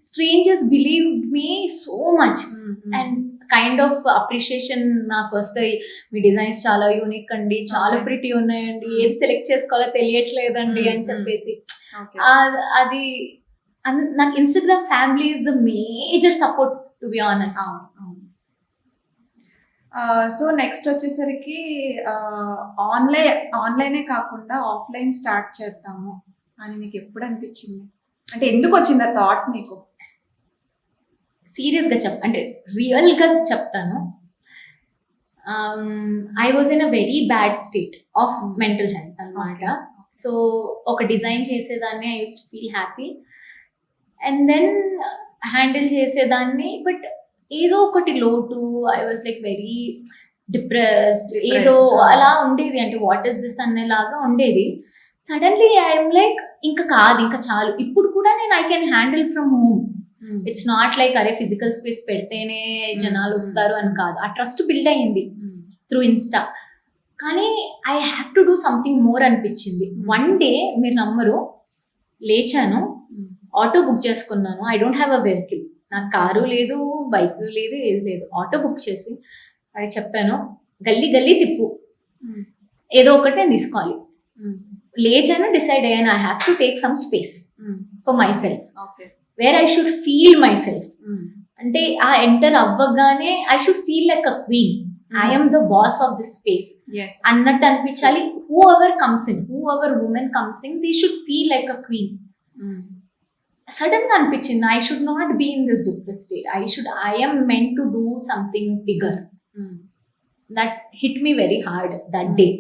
strangers believed me so much and kind of appreciation నాకు వస్తాయి. మీ డిజైన్స్ చాలా యూనిక్ అండి, చాలా ప్రిటీ ఉన్నాయండి, ఏది సెలెక్ట్ చేసుకోవాలో తెలియట్లేదండి అని చెప్పేసి. అది నాకు Instagram family is the major support, to be honest. So next వచ్చేసరికి ఆన్లైనే కాకుండా ఆఫ్లైన్ స్టార్ట్ చేద్దాము అని మీకు ఎప్పుడు అనిపించింది? అంటే ఎందుకు వచ్చింది ఆ థాట్ మీకు? సీరియస్గా అంటే రియల్గా చెప్తాను. I was in a very bad state of mental health అనమాట. సో ఒక డిజైన్ చేసేదాన్ని, I use to feel happy, and then handle చేసేదాన్ని. బట్ ఏదో ఒకటి లోటు, I was like very depressed, ఏదో అలా ఉండేది. అంటే వాట్ ఈస్ దిస్ అనేలాగా ఉండేది. సడన్లీ ఐఎమ్ లైక్, ఇంకా కాదు, ఇంకా చాలు. ఇప్పుడు కూడా నేను I can handle from home. It's not like అరే ఫిజికల్ స్పేస్ పెడితేనే జనాలు వస్తారు అని కాదు. ఆ ట్రస్ట్ బిల్డ్ అయ్యింది త్రూ ఇన్స్టా. కానీ I have to do something more అనిపించింది. వన్ డే మీరు నమ్మరు, లేచాను, ఆటో బుక్ చేసుకున్నాను. I don't have a vehicle, నాకు కారు లేదు, బైక్ లేదు, ఏది లేదు. ఆటో బుక్ చేసి అది చెప్పాను, గల్లీ గల్లీ తిప్పు, ఏదో ఒకటి నేను తీసుకోవాలి. లేచాను, డిసైడ్ అయ్యాను, I have to take some space for myself, where I should feel myself. అంటే ఆ ఎంటర్ అవ్వగానే I should feel like a queen, I'm the boss of this space అన్నట్టు అనిపించాలి. Whoever comes in, whoever women comes in, they should feel like a queen. Sudden గా అనిపించింది, I should not be in this depress state, I am meant to do something bigger. That hit me very hard that day.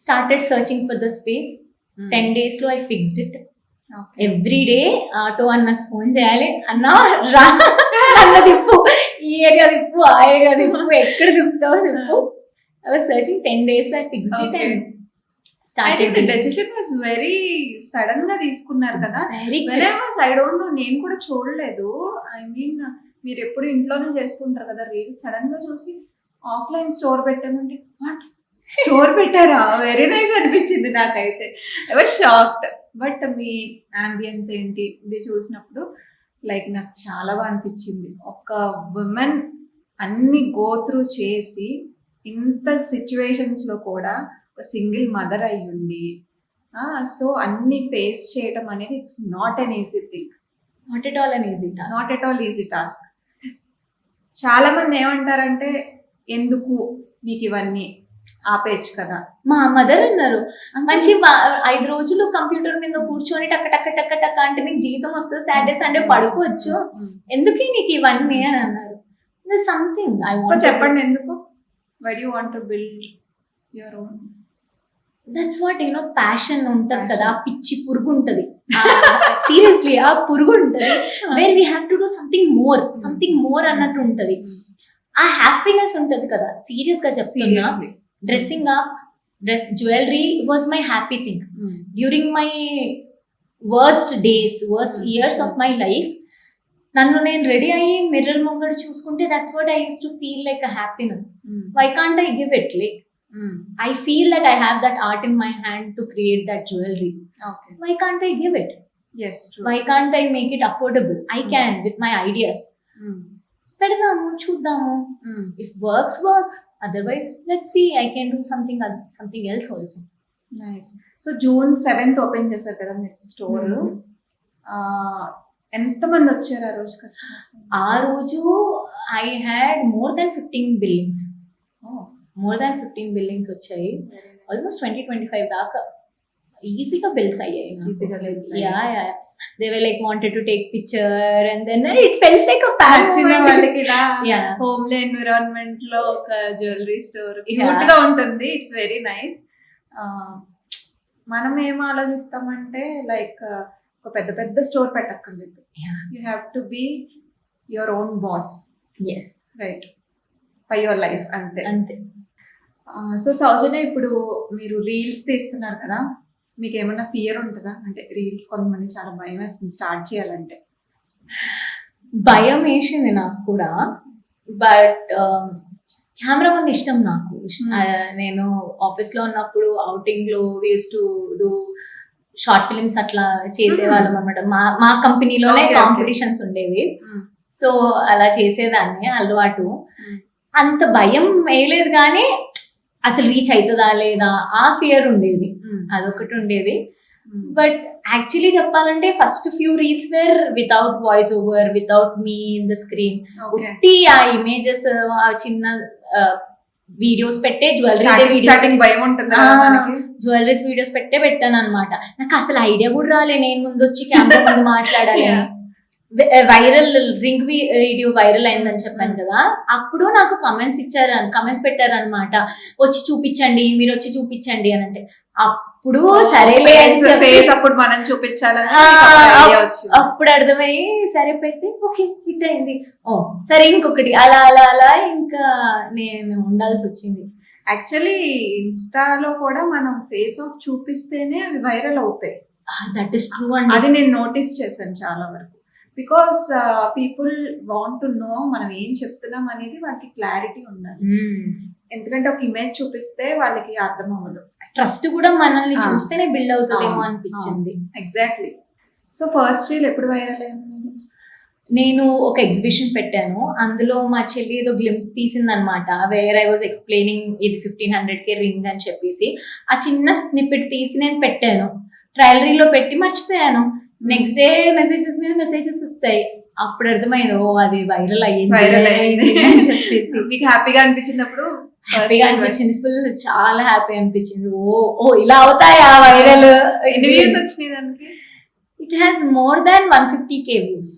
Started searching for the space. 10 days లో I fixed it. Okay. Every day auto అన్నకు phone చేయాలి, అన్నా రా అన్న తిప్పు, ఈ area తిప్పు, ఆ area తిప్పు, ఎక్కడ తిప్పుతావో తిప్పు. I was searching 10 days లో I fixed it Okay. And I started think the decision was very sudden గా తీసుకున్నారు కదా. Very When I was, I don't know, నేను కూడా చూడలేదు. I mean, మీరు ఎప్పుడు ఇంట్లోనే చేస్తుంటారు కదా రీల్స్, సడన్ గా చూసి ఆఫ్లైన్ స్టోర్ పెట్టామంటే వాట్ స్టోర్ పెట్టారా, వెరీ నైస్ అనిపించింది నాకైతే. I was shocked. But me ambience ఏంటి ఇది చూసినప్పుడు లైక్ నాకు చాలా బాగా అనిపించింది. ఒక ఉమెన్ అన్ని గో త్రూ చేసి ఇంత సిచ్యువేషన్స్ లో కూడా ఒక సింగిల్ మదర్ అయి ఉండి సో అన్ని ఫేస్ చేయడం అనేది it's not an easy thing. Not at all an easy task. Not at all easy task. చాలా మంది ఏమంటారంటే ఎందుకు నీకు ఇవన్నీ, ఆపేయచ్చు కదా. మా మదర్ అన్నారు మంచి 5 రోజులు కంప్యూటర్ మీద కూర్చొని టక్క టక్క టక్క టక్క అంటే నీకు జీతం వస్తుంది, సాటర్డే సండే పడుకోవచ్చు, ఎందుకు నీకు ఇవన్నీ అని అన్నారు. సంథింగ్ ఐ సో చెప్పండి ఎందుకు, why do you want to build your own? That's what passion ఉంటది కదా, ఆ పిచ్చి పురుగు ఉంటది, సీరియస్లీ ఆ పురుగు ఉంటది, where we have to do something more అన్నట్టు ఉంటది. ఆ హ్యాపీనెస్ ఉంటది కదా. సీరియస్ గా చెప్తున్నా, dressing up, jewellery was my happy thing during my worst years of my life. నన్ను నేను రెడీ అయ్యి మిర్రర్ ముంగడు చూసుకుంటే that's what I use to feel like a happiness. Why can't I give it? Like I feel that I have that art in my hand to create that jewelry. Okay. Why can't I give it? Yes, true. Why can't I make it affordable? I can with my ideas. పెడదాము, చూద్దాము. If works. Otherwise, let's see. I can do something else also. Nice. So June 7th open చేశారు కదా మీరు store. ఎంతమంది వచ్చారు ఆ రోజు customers? ఆ రోజు I had more than 15 billings. More than 15 billings వచ్చాయి. ఆల్మోస్ట్ 20-25 దాకా ఈజీగా బిల్స్ అయ్యాయి. They were like wanted to take picture and then it felt like a family. వాళ్ళకి ఇలా హోమ్లీ ఎన్విరాన్మెంట్ లో ఒక జ్యువెలరీ స్టోర్ క్యూట్ గా ఉంటుంది. It's very nice. మనం ఏం ఆలోచిస్తామంటే లైక్ ఒక పెద్ద స్టోర్ పెట్టక్కర్లేదు. You have to be your own boss. Yes, right, for your life. అంతే. సో సౌజన్య, ఇప్పుడు మీరు రీల్స్ తీస్తున్నారు కదా, మీకు ఏమన్నా ఫియర్ ఉంటుందా? అంటే రీల్స్ కొంతమంది చాలా భయం వేస్తుంది స్టార్ట్ చేయాలంటే. భయం వేసింది నాకు కూడా, బట్ కెమెరా ముందు ఇష్టం నాకు. నేను ఆఫీస్లో ఉన్నప్పుడు అవుటింగ్ లో use to do short films అట్లా చేసేవాళ్ళం అనమాట. మా కంపెనీలోనే కాంపిటీషన్స్ ఉండేవి. సో అలా చేసేదాన్ని, అలవాటు. అంత భయం వేయలేదు, కానీ అసలు రీచ్ అవుతుందా లేదా ఆ ఫియర్ ఉండేది, అదొకటి ఉండేది. బట్ యాక్చువల్లీ చెప్పాలంటే first few reels were without voice over, without me in the screen. ఉట్టి ఆ ఇమేజెస్, ఆ చిన్న వీడియోస్ పెట్టే జ్యువెలరీస్ వీడియోస్ పెట్టాను అనమాట. నాకు అసలు ఐడియా కూడా రాలే నేను ముందు వచ్చి కెమెరా ముందు మాట్లాడాలి. వైరల్ రింగ్ వీడియో వైరల్ అయిందని చెప్పాను కదా, అప్పుడు నాకు కమెంట్స్ పెట్టారనమాట, వచ్చి చూపించండి, మీరు వచ్చి చూపించండి అని. అంటే అప్పుడు సరేలే అప్పుడు మనం చూపించాలని అప్పుడు అర్థమయ్యి సరే పెడితే ఓకే హిట్ అయింది. ఓ సరే ఇంకొకటి అలా అలా అలా ఇంకా నేను ఉండాల్సి వచ్చింది. యాక్చువల్లీ ఇన్స్టాలో కూడా మనం ఫేస్ ఆఫ్ చూపిస్తేనే అవి వైరల్ అవుతాయి. దట్ ఇస్ ట్రూ అండి. అది నేను నోటీస్ చేశాను చాలా వరకు. Because people want to know మనం ఏం చెప్తున్నాం అనేది వాళ్ళకి క్లారిటీ ఉండాలి. ఎందుకంటే ఒక ఇమేజ్ చూపిస్తే వాళ్ళకి అర్థం అవ్వదు. ట్రస్ట్ కూడా మనల్ని చూస్తేనే బిల్డ్ అవుతుందేమో అనిపించింది. ఎగ్జాక్ట్లీ. సో ఫస్ట్ రీల్ ఎప్పుడు వైరల్ అయింది? నేను ఒక ఎగ్జిబిషన్ పెట్టాను, అందులో మా చెల్లి ఏదో గ్లింప్స్ తీసింది అనమాట, వేర్ ఐ వాజ్ ఎక్స్ప్లెయినింగ్ ఇది 1500K రింగ్ అని చెప్పేసి. ఆ చిన్న స్నిప్పెట్ తీసి నేను పెట్టాను, ట్రయల్ రీల్ లో పెట్టి మర్చిపోయాను. నెక్స్ట్ డే మెసేజెస్ మీద మెసేజెస్ వస్తాయి. అప్పుడు అర్థమైంది, ఓ అది వైరల్ అయ్యింది అని చెప్పేసి. మీకు హ్యాపీగా అనిపించినప్పుడు? హ్యాపీగా అనిపించింది, ఫుల్ చాలా హ్యాపీ అనిపించింది. ఓ ఇలా అవుతాయా వైరల్. ఎన్ని వ్యూస్ వచ్చినాయి దానికి? It has more than 150K views.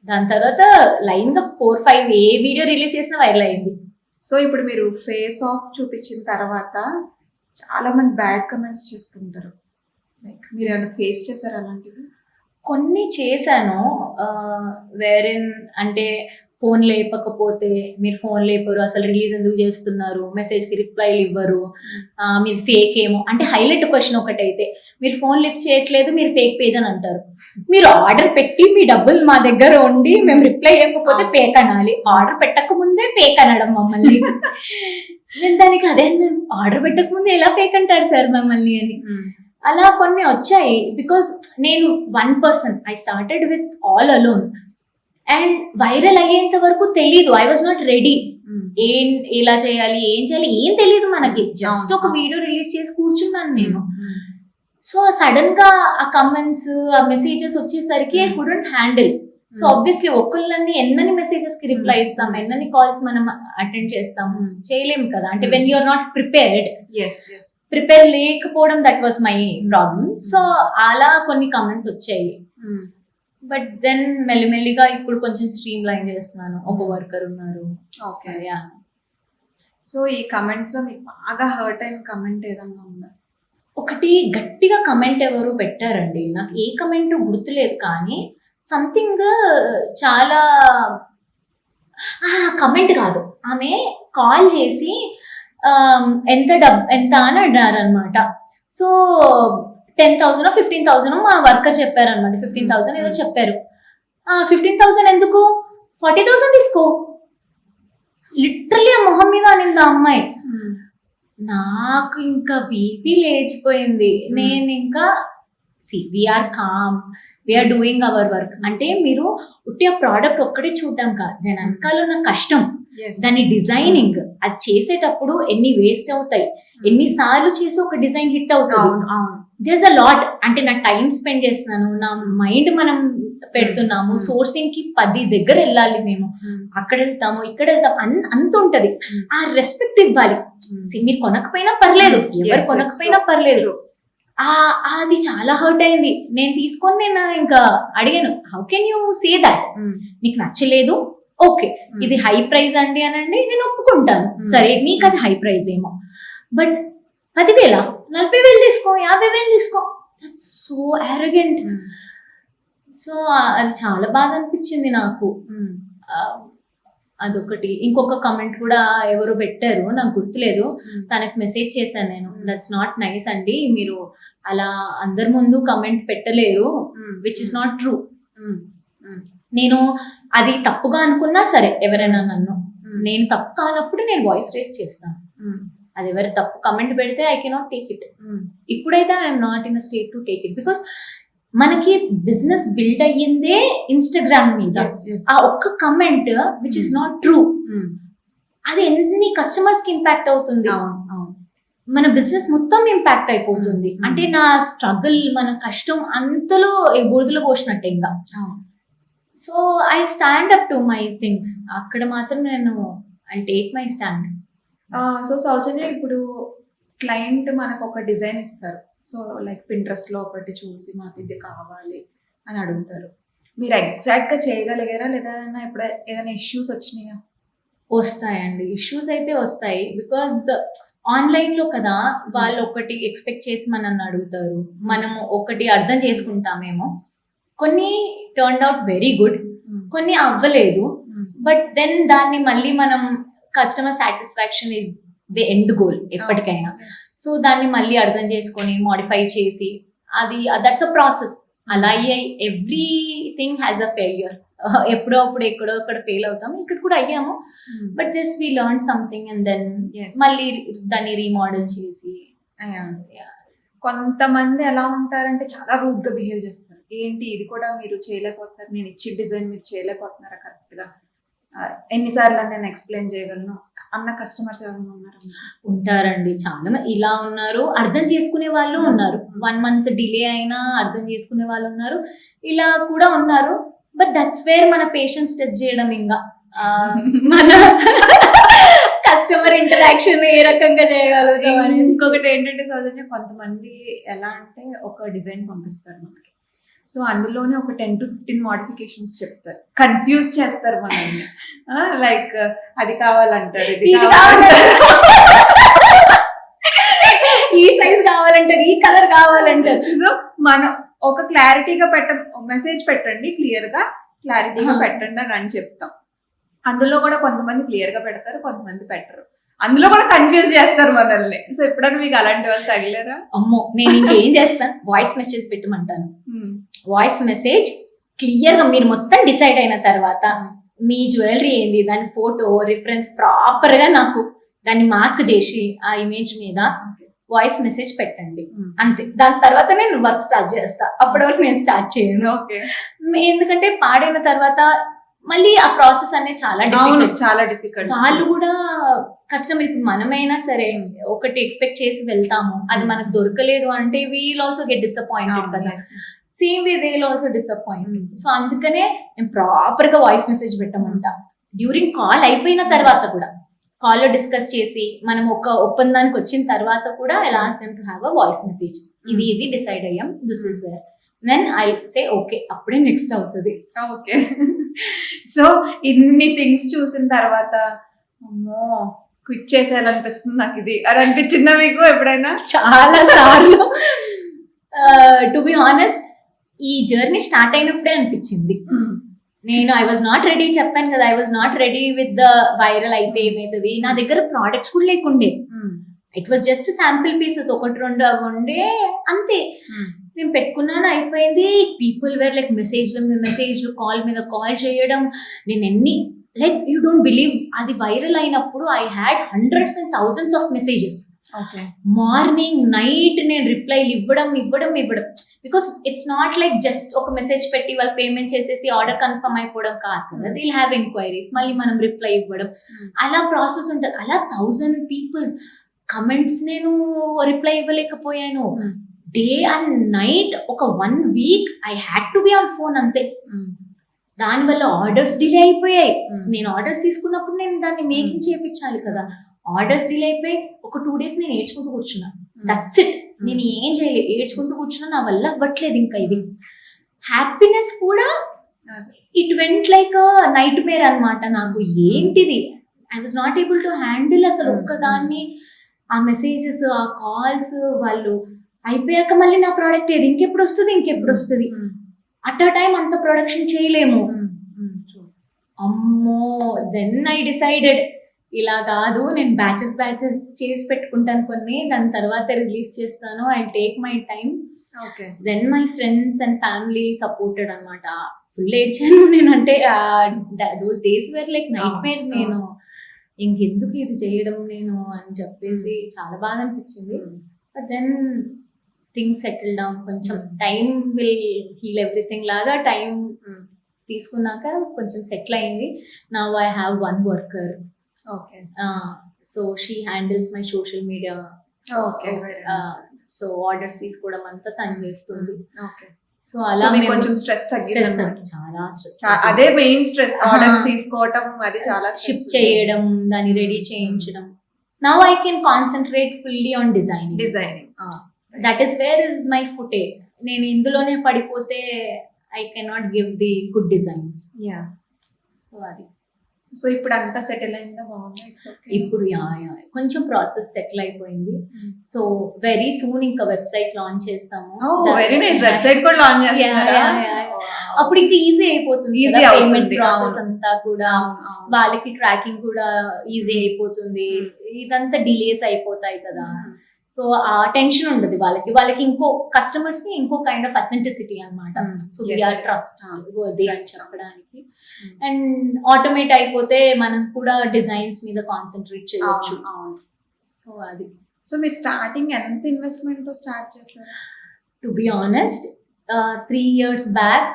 దాని తర్వాత లైన్ గా 4-5 ఏ వీడియో రిలీజ్ చేసినా వైరల్ అయింది. సో ఇప్పుడు మీరు ఫేస్ ఆఫ్ చూపించిన తర్వాత చాలా మంది బ్యాడ్ కమెంట్స్ చేస్తుంటారు. లైక్ మీరు ఏమైనా ఫేస్ చేశారు అలాంటివి? కొన్ని చేశాను. వేరెన్ అంటే ఫోన్ లేపకపోతే మీరు ఫోన్ లేపరు, అసలు రిలీజ్ ఎందుకు చేస్తున్నారు, మెసేజ్కి రిప్లైలు ఇవ్వరు, మీది ఫేక్ ఏమో అంటే హైలైట్ క్వశ్చన్ ఒకటైతే మీరు ఫోన్ లిఫ్ట్ చేయట్లేదు, మీరు ఫేక్ పేజ్ అని అంటారు. మీరు ఆర్డర్ పెట్టి మీ డబ్బులు మా దగ్గర ఉండి మేము రిప్లై ఇవ్వకపోతే ఫేక్ అనాలి, ఆర్డర్ పెట్టక ముందే ఫేక్ అనడం మమ్మల్ని. నేను దానికి అదే ఆర్డర్ పెట్టక ముందే ఎలా ఫేక్ అంటారు సార్ మమ్మల్ని అని. అలా కొన్ని వచ్చాయి. బికాస్ నేను 1 person, I started with all alone and viral అయ్యేంత వరకు తెలీదు. I was not ready. ఎలా చేయాలి, ఏం చేయాలి ఏం తెలీదు మనకి. జస్ట్ ఒక వీడియో రిలీజ్ చేసి కూర్చున్నాను నేను. సో సడన్ గా ఆ కమెంట్స్, ఆ మెసేజెస్ వచ్చేసరికి I couldn't handle. So obviously ఒకళ్ళని ఎన్నని మెసేజెస్ కి రిప్లై ఇస్తాం, ఎన్నని కాల్స్ మనం అటెండ్ చేస్తాము, చేయలేము కదా. అంటే when you're not prepared, prepare లేకపోవడం, that was my problem. So అలా కొన్ని కమెంట్స్ వచ్చాయి. బట్ దెన్ మెల్లిమెల్లిగా ఇప్పుడు కొంచెం స్ట్రీమ్ లైన్ చేస్తున్నాను. ఒక వర్కర్ ఉన్నారు. సో ఈ కమెంట్స్ లో మీకు బాగా హర్ట్ అయిన కమెంట్ ఏదన్నా ఉందా? ఒకటి గట్టిగా కమెంట్ ఎవరు పెట్టారండి, నాకు ఏ కమెంట్ గుర్తులేదు, కానీ సంథింగ్ చాలా కమెంట్ కాదు, ఆమె కాల్ చేసి ఎంత అని అన్నారు అనమాట. సో 10,000 15,000 మా వర్కర్ చెప్పారనమాట. 15,000 ఏదో చెప్పారు. 15,000 ఎందుకు, 40,000 తీసుకో, లిటరలీ ఆ మొహం మీద అనింది ఆ అమ్మాయి. నాకు ఇంకా బీపీ లేచిపోయింది. నేను ఇంకా we're calm, we're doing our work. అంటే మీరు ఉట్టి ఆ ప్రోడక్ట్ ఒక్కడే చూడడం కాదు, దాని వెనకాల ఉన్న కష్టం, దాని డిజైనింగ్, అది చేసేటప్పుడు ఎన్ని వేస్ట్ అవుతాయి, ఎన్నిసార్లు చేసి ఒక డిజైన్ హిట్ అవుతుంది. There's a lot. అంటే నా టైం స్పెండ్ చేస్తున్నాను, నా మైండ్ మనం పెడుతున్నాము. సోర్సింగ్ కి 10 దగ్గర వెళ్ళాలి మేము, అక్కడ వెళ్తాము ఇక్కడ వెళ్తాము, అంత ఉంటది. ఆ రెస్పెక్ట్ ఇవ్వాలి. మీరు కొనకపోయినా పర్లేదు, ఎవరు కొనకపోయినా పర్లేదు. అది చాలా హర్ట్ అయింది. నేను తీసుకొని నేను ఇంకా అడిగాను, how can you say that, నీకు నచ్చలేదు, ఓకే ఇది హై ప్రైజ్ అండి అనండి, నేను ఒప్పుకుంటాను, సరే మీకు అది హై ప్రైజ్ ఏమో, బట్ 10,000 40,000 తీసుకో, 50,000 తీసుకో, దట్స్ సో అరోగెంట్. సో అది చాలా బాధ అనిపించింది నాకు. అదొకటి. ఇంకొక కమెంట్ కూడా ఎవరు పెట్టారు, నాకు గుర్తులేదు, తనకు మెసేజ్ చేశాను నేను, దట్స్ నాట్ నైస్ అండి, మీరు అలా అందరి ముందు కమెంట్ పెట్టలేరు, విచ్ ఇస్ నాట్ ట్రూ. నేను అది తప్పుగా అనుకున్నా సరే, ఎవరైనా నన్ను, నేను తప్పు కానప్పుడు నేను వాయిస్ రేస్ చేస్తాను. అది ఎవరు తప్పు కమెంట్ పెడితే ఐ కెనాట్ టేక్ ఇట్. ఇప్పుడైతే I'm not in a state to take it, because మనకి బిజినెస్ బిల్డ్ అయ్యిందే ఇన్స్టాగ్రామ్ మీద. ఆ ఒక్క comment which is not true, అది ఎన్ని కస్టమర్స్ కి ఇంపాక్ట్ అవుతుంది, మన బిజినెస్ మొత్తం ఇంపాక్ట్ అయిపోతుంది. అంటే నా స్ట్రగుల్, మన కష్టం అంతలో బురదలో పోసినట్టే ఇంకా. So I stand up to my things. అక్కడ మాత్రం నేను I take my stand. So సౌజన్య, ఇప్పుడు క్లయింట్ మనకు ఒక డిజైన్ ఇస్తారు. సో లైక్ పింట్రెస్ట్ లో ఒకటి చూసి మాకు ఇది కావాలి అని అడుగుతారు. మీరు ఎగ్జాక్ట్ గా చేయగలిగారా, లేదా ఇప్పుడు ఏదైనా ఇష్యూస్ వచ్చినాయా? వస్తాయండి, ఇష్యూస్ అయితే వస్తాయి. బికాజ్ ఆన్లైన్ లో కదా, వాళ్ళు ఒకటి ఎక్స్పెక్ట్ చేసి మనల్ని అడుగుతారు, మనము ఒకటి అర్థం చేసుకుంటామేమో. కొన్ని టర్న్ అవుట్ వెరీ గుడ్, కొన్ని అవ్వలేదు. బట్ దెన్ దాన్ని మళ్ళీ మనం, customer satisfaction is the end goal ఎప్పటికైనా. సో దాన్ని మళ్ళీ అర్థం చేసుకొని మోడిఫై చేసి, అది దట్స్ అ ప్రాసెస్. అలా ఎవ్రీథింగ్ హ్యాస్ అ ఫెయిల్యూర్. ఎప్పుడో అప్పుడు ఎక్కడో అక్కడ ఫెయిల్ అవుతాము, ఇక్కడ కూడా అయ్యాము. But just we learn something and then మళ్ళీ దాన్ని రీమోడల్ చేసి. కొంతమంది ఎలా ఉంటారంటే చాలా రూడ్ గా బిహేవ్ చేస్తారు. ఏంటి ఇది కూడా మీరు చేయలేకపోతున్నారు, నేను ఇచ్చి డిజైన్ మీరు చేయలేకపోతున్నారా కరెక్ట్ గా, ఎన్నిసార్లు నేను ఎక్స్ప్లెయిన్ చేయగలను అన్న కస్టమర్స్ ఎవరైనా ఉన్నారు? ఉంటారండి, చాలా ఇలా ఉన్నారు. అర్థం చేసుకునే వాళ్ళు ఉన్నారు, 1 month డిలే అయినా అర్థం చేసుకునే వాళ్ళు ఉన్నారు, ఇలా కూడా ఉన్నారు. బట్ దట్స్ వేర్ మన పేషెన్స్ టెస్ట్ చేయడం, ఇంకా మన కస్టమర్ ఇంటరాక్షన్ ఏ రకంగా చేయగలుగుతాం అని. ఇంకొకటి ఏంటంటే సౌజన్య, కొంతమంది ఎలా అంటే ఒక డిజైన్ పంపిస్తారు మనకి, సో అందులోనే ఒక 10 to 15 మోడిఫికేషన్స్ చెప్తారు, కన్ఫ్యూజ్ చేస్తారు మనల్ని. లైక్ అది కావాలంటారు, ఇది కావాలంటారు, ఈ కలర్ కావాలంటారు. సో మనం ఒక క్లారిటీగా మెసేజ్ పెట్టండి, క్లారిటీగా పెట్టండి అని చెప్తాం. అందులో కూడా కొంతమంది క్లియర్ గా పెడతారు, కొంతమంది పెట్టరు. అందులో కూడా కన్ఫ్యూజ్ చేస్తారు మనల్ని. సో ఎప్పుడైనా మీకు అలాంటి వాళ్ళు తగిలేరా? అమ్మో, నేను ఇంకేం చేస్తాను, వాయిస్ మెసేజ్ పెట్టమంటాను. వాయిస్ మెసేజ్ క్లియర్ గా మీరు మొత్తం డిసైడ్ అయిన తర్వాత మీ జ్యువెలరీ ఏంది, దాని ఫోటో రిఫరెన్స్ ప్రాపర్ గా నాకు దాన్ని మార్క్ చేసి ఆ ఇమేజ్ మీద వాయిస్ మెసేజ్ పెట్టండి, అంతే. దాని తర్వాత నేను వర్క్ స్టార్ట్ చేస్తా. అప్పటి వరకు నేను స్టార్ట్ చేయను. ఎందుకంటే పాడైన తర్వాత మళ్ళీ ఆ ప్రాసెస్ అనేది చాలా డిఫికల్ట్. వాళ్ళు కూడా కస్టమర్, ఇప్పుడు మనమైనా సరే ఒకటి ఎక్స్పెక్ట్ చేసి వెళ్తాము, అది మనకు దొరకలేదు అంటే వీల్ ఆల్సో గెట్ డిసప్పాయింటెడ్ కదా. Same way they also disappointed. So అందుకనే నేను ప్రాపర్ గా వాయిస్ మెసేజ్ పెట్టమంటా. డ్యూరింగ్ కాల్ అయిపోయిన తర్వాత కూడా, కాల్ లో డిస్కస్ చేసి మనం ఒక ఒప్పందానికి వచ్చిన తర్వాత కూడా I ask them to have a voice message. ఇది డిసైడ్ అయ్యాం, this is where, then I say okay, అప్పుడే నెక్స్ట్ అవుతుంది. ఓకే. సో ఇన్ని థింగ్స్ చూసిన తర్వాత అమ్మో క్విట్ చేసేయాలనిపిస్తుంది నాకు ఇది అని అనిపించిందా మీకు ఎప్పుడైనా? చాలా సార్లు. టు బి ఆనెస్ట్, ఈ జర్నీ స్టార్ట్ అయినప్పుడే అనిపించింది. నేను ఐ వాజ్ నాట్ రెడీ, చెప్పాను కదా, I was not ready with the viral అయితే ఏమవుతుంది. నా దగ్గర ప్రోడక్ట్స్ కూడా లేకుండే. It was just sample pieces, 1-2 అవి ఉండే, అంతే. నేను పెట్టుకున్నాను, అయిపోయింది. పీపుల్ వేర్ లైక్ మెసేజ్లు కాల్ మీద కాల్ చేయడం. నేను ఎన్ని, లైక్ యూ డోంట్ బిలీవ్, అది వైరల్ అయినప్పుడు I had hundreds and thousands of messages. Morning night నేను రిప్లైలు ఇవ్వడం. Because it's not like just ఒక మెసేజ్ పెట్టి వాళ్ళు పేమెంట్ చేసేసి ఆర్డర్ కన్ఫర్మ్ అయిపోవడం కాదు కదా. దిల్ హ్యావ్ ఎంక్వైరీస్, మళ్ళీ మనం రిప్లై ఇవ్వడం, అలా ప్రాసెస్ ఉంటుంది. అలా 1000 పీపుల్స్ కమెంట్స్ నేను రిప్లై ఇవ్వలేకపోయాను. డే అండ్ నైట్ ఒక 1 week I had to be on phone, అంతే. దానివల్ల ఆర్డర్స్ డిలే అయిపోయాయి. నేను ఆర్డర్స్ తీసుకున్నప్పుడు నేను దాన్ని మేకింగ్ చేయించాలి కదా. ఆర్డర్స్ డిలే అయిపోయి ఒక 2 days నేను ఏడ్చుకుంటూ కూర్చున్నా. That's it. నేను ఏం చేయలేదు, ఏడ్చుకుంటూ కూర్చున్నా. నా వల్ల అవ్వట్లేదు ఇంకా ఇది. హ్యాపీనెస్ కూడా it went like nightmare అనమాట నాకు. ఏంటిది, I was not able to handle అసలు ఒక్కదాన్ని. ఆ మెసేజెస్, ఆ కాల్స్, వాళ్ళు అయిపోయాక మళ్ళీ నా ప్రోడక్ట్ ఏది, ఇంకెప్పుడు వస్తుంది. అట్ అ టైం అంత ప్రొడక్షన్ చేయలేము. అమ్మో, దెన్ ఐ డిసైడెడ్, ఇలా కాదు, నేను బ్యాచెస్ చేసి పెట్టుకుంటాను కొన్ని, దాని తర్వాత రిలీజ్ చేస్తాను. I take my time. Then my friends and family supported అనమాట. ఫుల్ ఏడ్చాను నేను. అంటే those days were like nightmare. నేను ఇంకెందుకు ఇది చేయడం నేను అని చెప్పేసి చాలా బాధ అనిపించింది. But then things settle down. కొంచెం టైం విల్ హీల్ ఎవ్రీథింగ్ లాగా టైం తీసుకున్నాక కొంచెం సెటిల్ అయింది. Now I have 1 worker. So she handles my social media. So orders తీసుకోవడం అంతా తను చేస్తుంది. సో అలా కొంచెం స్ట్రెస్ తగ్గింది. చాలా స్ట్రెస్, అదే మెయిన్ స్ట్రెస్. ఆర్డర్స్ తీసుకోవడం, అది చాలా షిప్ చేయడం, దాన్ని రెడీ చేయించడం. Now I can concentrate fully on designing. That is where is my forte. నేను ఇందులోనే పడిపోతే I cannot give the good designs. So అది. సో ఇప్పుడు అంతా సెటిల్ అయిందా? బాగుంది. ఇప్పుడు కొంచెం ప్రాసెస్ సెటిల్ అయిపోయింది. సో వెరీ సూన్ ఇంకా వెబ్సైట్ లాంచ్ చేస్తాము. Very nice. వెబ్సైట్ కూడా లాంచ్ చేస్తున్నారా? అప్పుడు ఇంకా ఈజీ అయిపోతుంది. పేమెంట్ ప్రాసెస్ అంతా కూడా, వాళ్ళకి ట్రాకింగ్ కూడా ఈజీ అయిపోతుంది. ఇదంతా డిలేస్ అయిపోతాయి కదా. సో ఆ టెన్షన్ ఉండదు వాళ్ళకి ఇంకో కస్టమర్స్ కి ఇంకో కైండ్ ఆఫ్ అథెంటిసిటీ అనమాట. సో వీఆర్ ట్రస్ట్ వర్ది అని చెప్పడానికి. అండ్ ఆటోమేట్ అయిపోతే మనం కూడా డిజైన్స్ మీద కాన్సన్ట్రేట్ చేయొచ్చు. సో అది. సో మీరు స్టార్టింగ్ ఎంత ఇన్వెస్ట్మెంట్ తో స్టార్ట్ చేశారు? To be honest, 3 years back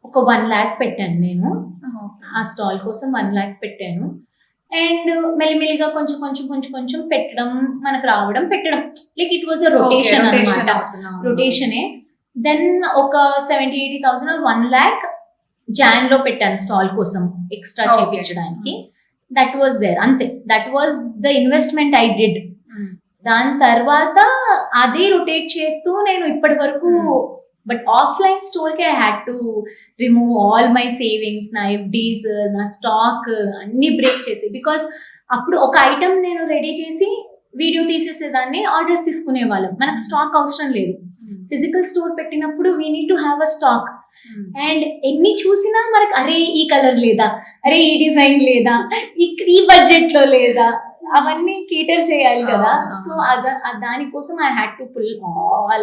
ఒక 1 lakh పెట్టాను నేను. ఆ స్టాల్ కోసం 1 lakh పెట్టాను. అండ్ మెల్లిమెల్లిగా కొంచెం పెట్టడం, మనకు రావడం, పెట్టడం, like it was a rotation అనమాట. రొటేషనే. దెన్ ఒక 70,000-80,000 or 1 lakh జాన్ లో పెట్టాను స్టాల్ కోసం ఎక్స్ట్రా చేయించడానికి. దట్ వాజ్ దేర్, అంతే. That was the investment I did. దాని తర్వాత అదే రొటేట్ చేస్తూ నేను ఇప్పటి వరకు, బట్ ఆఫ్లైన్ స్టోర్ కి I had to remove all my savings, నా FDs, నా స్టాక్ అన్ని బ్రేక్ చేసి. బికాస్ అప్పుడు ఒక ఐటమ్ నేను రెడీ చేసి వీడియో తీసేసేదాన్ని, ఆర్డర్స్ తీసుకునే వాళ్ళం. మనకు స్టాక్ అవసరం లేదు. ఫిజికల్ స్టోర్ పెట్టినప్పుడు we need to have a stock. And ఎన్ని చూసినా మనకు అరే ఈ కలర్ లేదా, అరే ఈ డిజైన్ లేదా, ఈ బడ్జెట్ లో లేదా, అవన్నీ కేటర్ చేయాలి కదా. సో దానికోసం I had to pull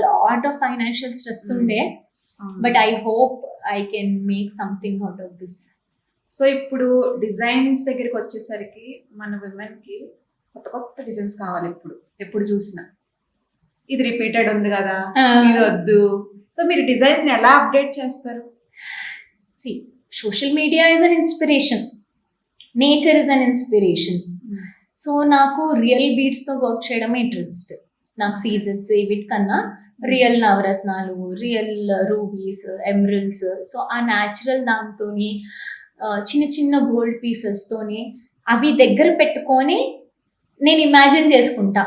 lot of financial stress ఉండే. But I hope I can make something out of this. So ఇప్పుడు డిజైన్స్ దగ్గరికి వచ్చేసరికి మన విమెన్ కి కొత్త కొత్త డిజైన్స్ కావాలి. ఎప్పుడు చూసినా ఇది రిపీటెడ్ ఉంది కదా, ఇది వద్దు. సో మీరు డిజైన్స్ ని ఎలా అప్డేట్ చేస్తారు? See, social media is an inspiration, nature is an inspiration. So నాకు రియల్ బీడ్స్ తో వర్క్ చేయడమే ఇంట్రెస్ట్. నాకు సీజన్స్ వీటి కన్నా రియల్ నవరత్నాలు, రియల్ రూబీస్, ఎమరల్డ్స్, సో ఆ న్యాచురల్ దాంతోని చిన్న చిన్న గోల్డ్ పీసెస్ తోని అవి దగ్గర పెట్టుకొని నేను ఇమాజిన్ చేసుకుంటా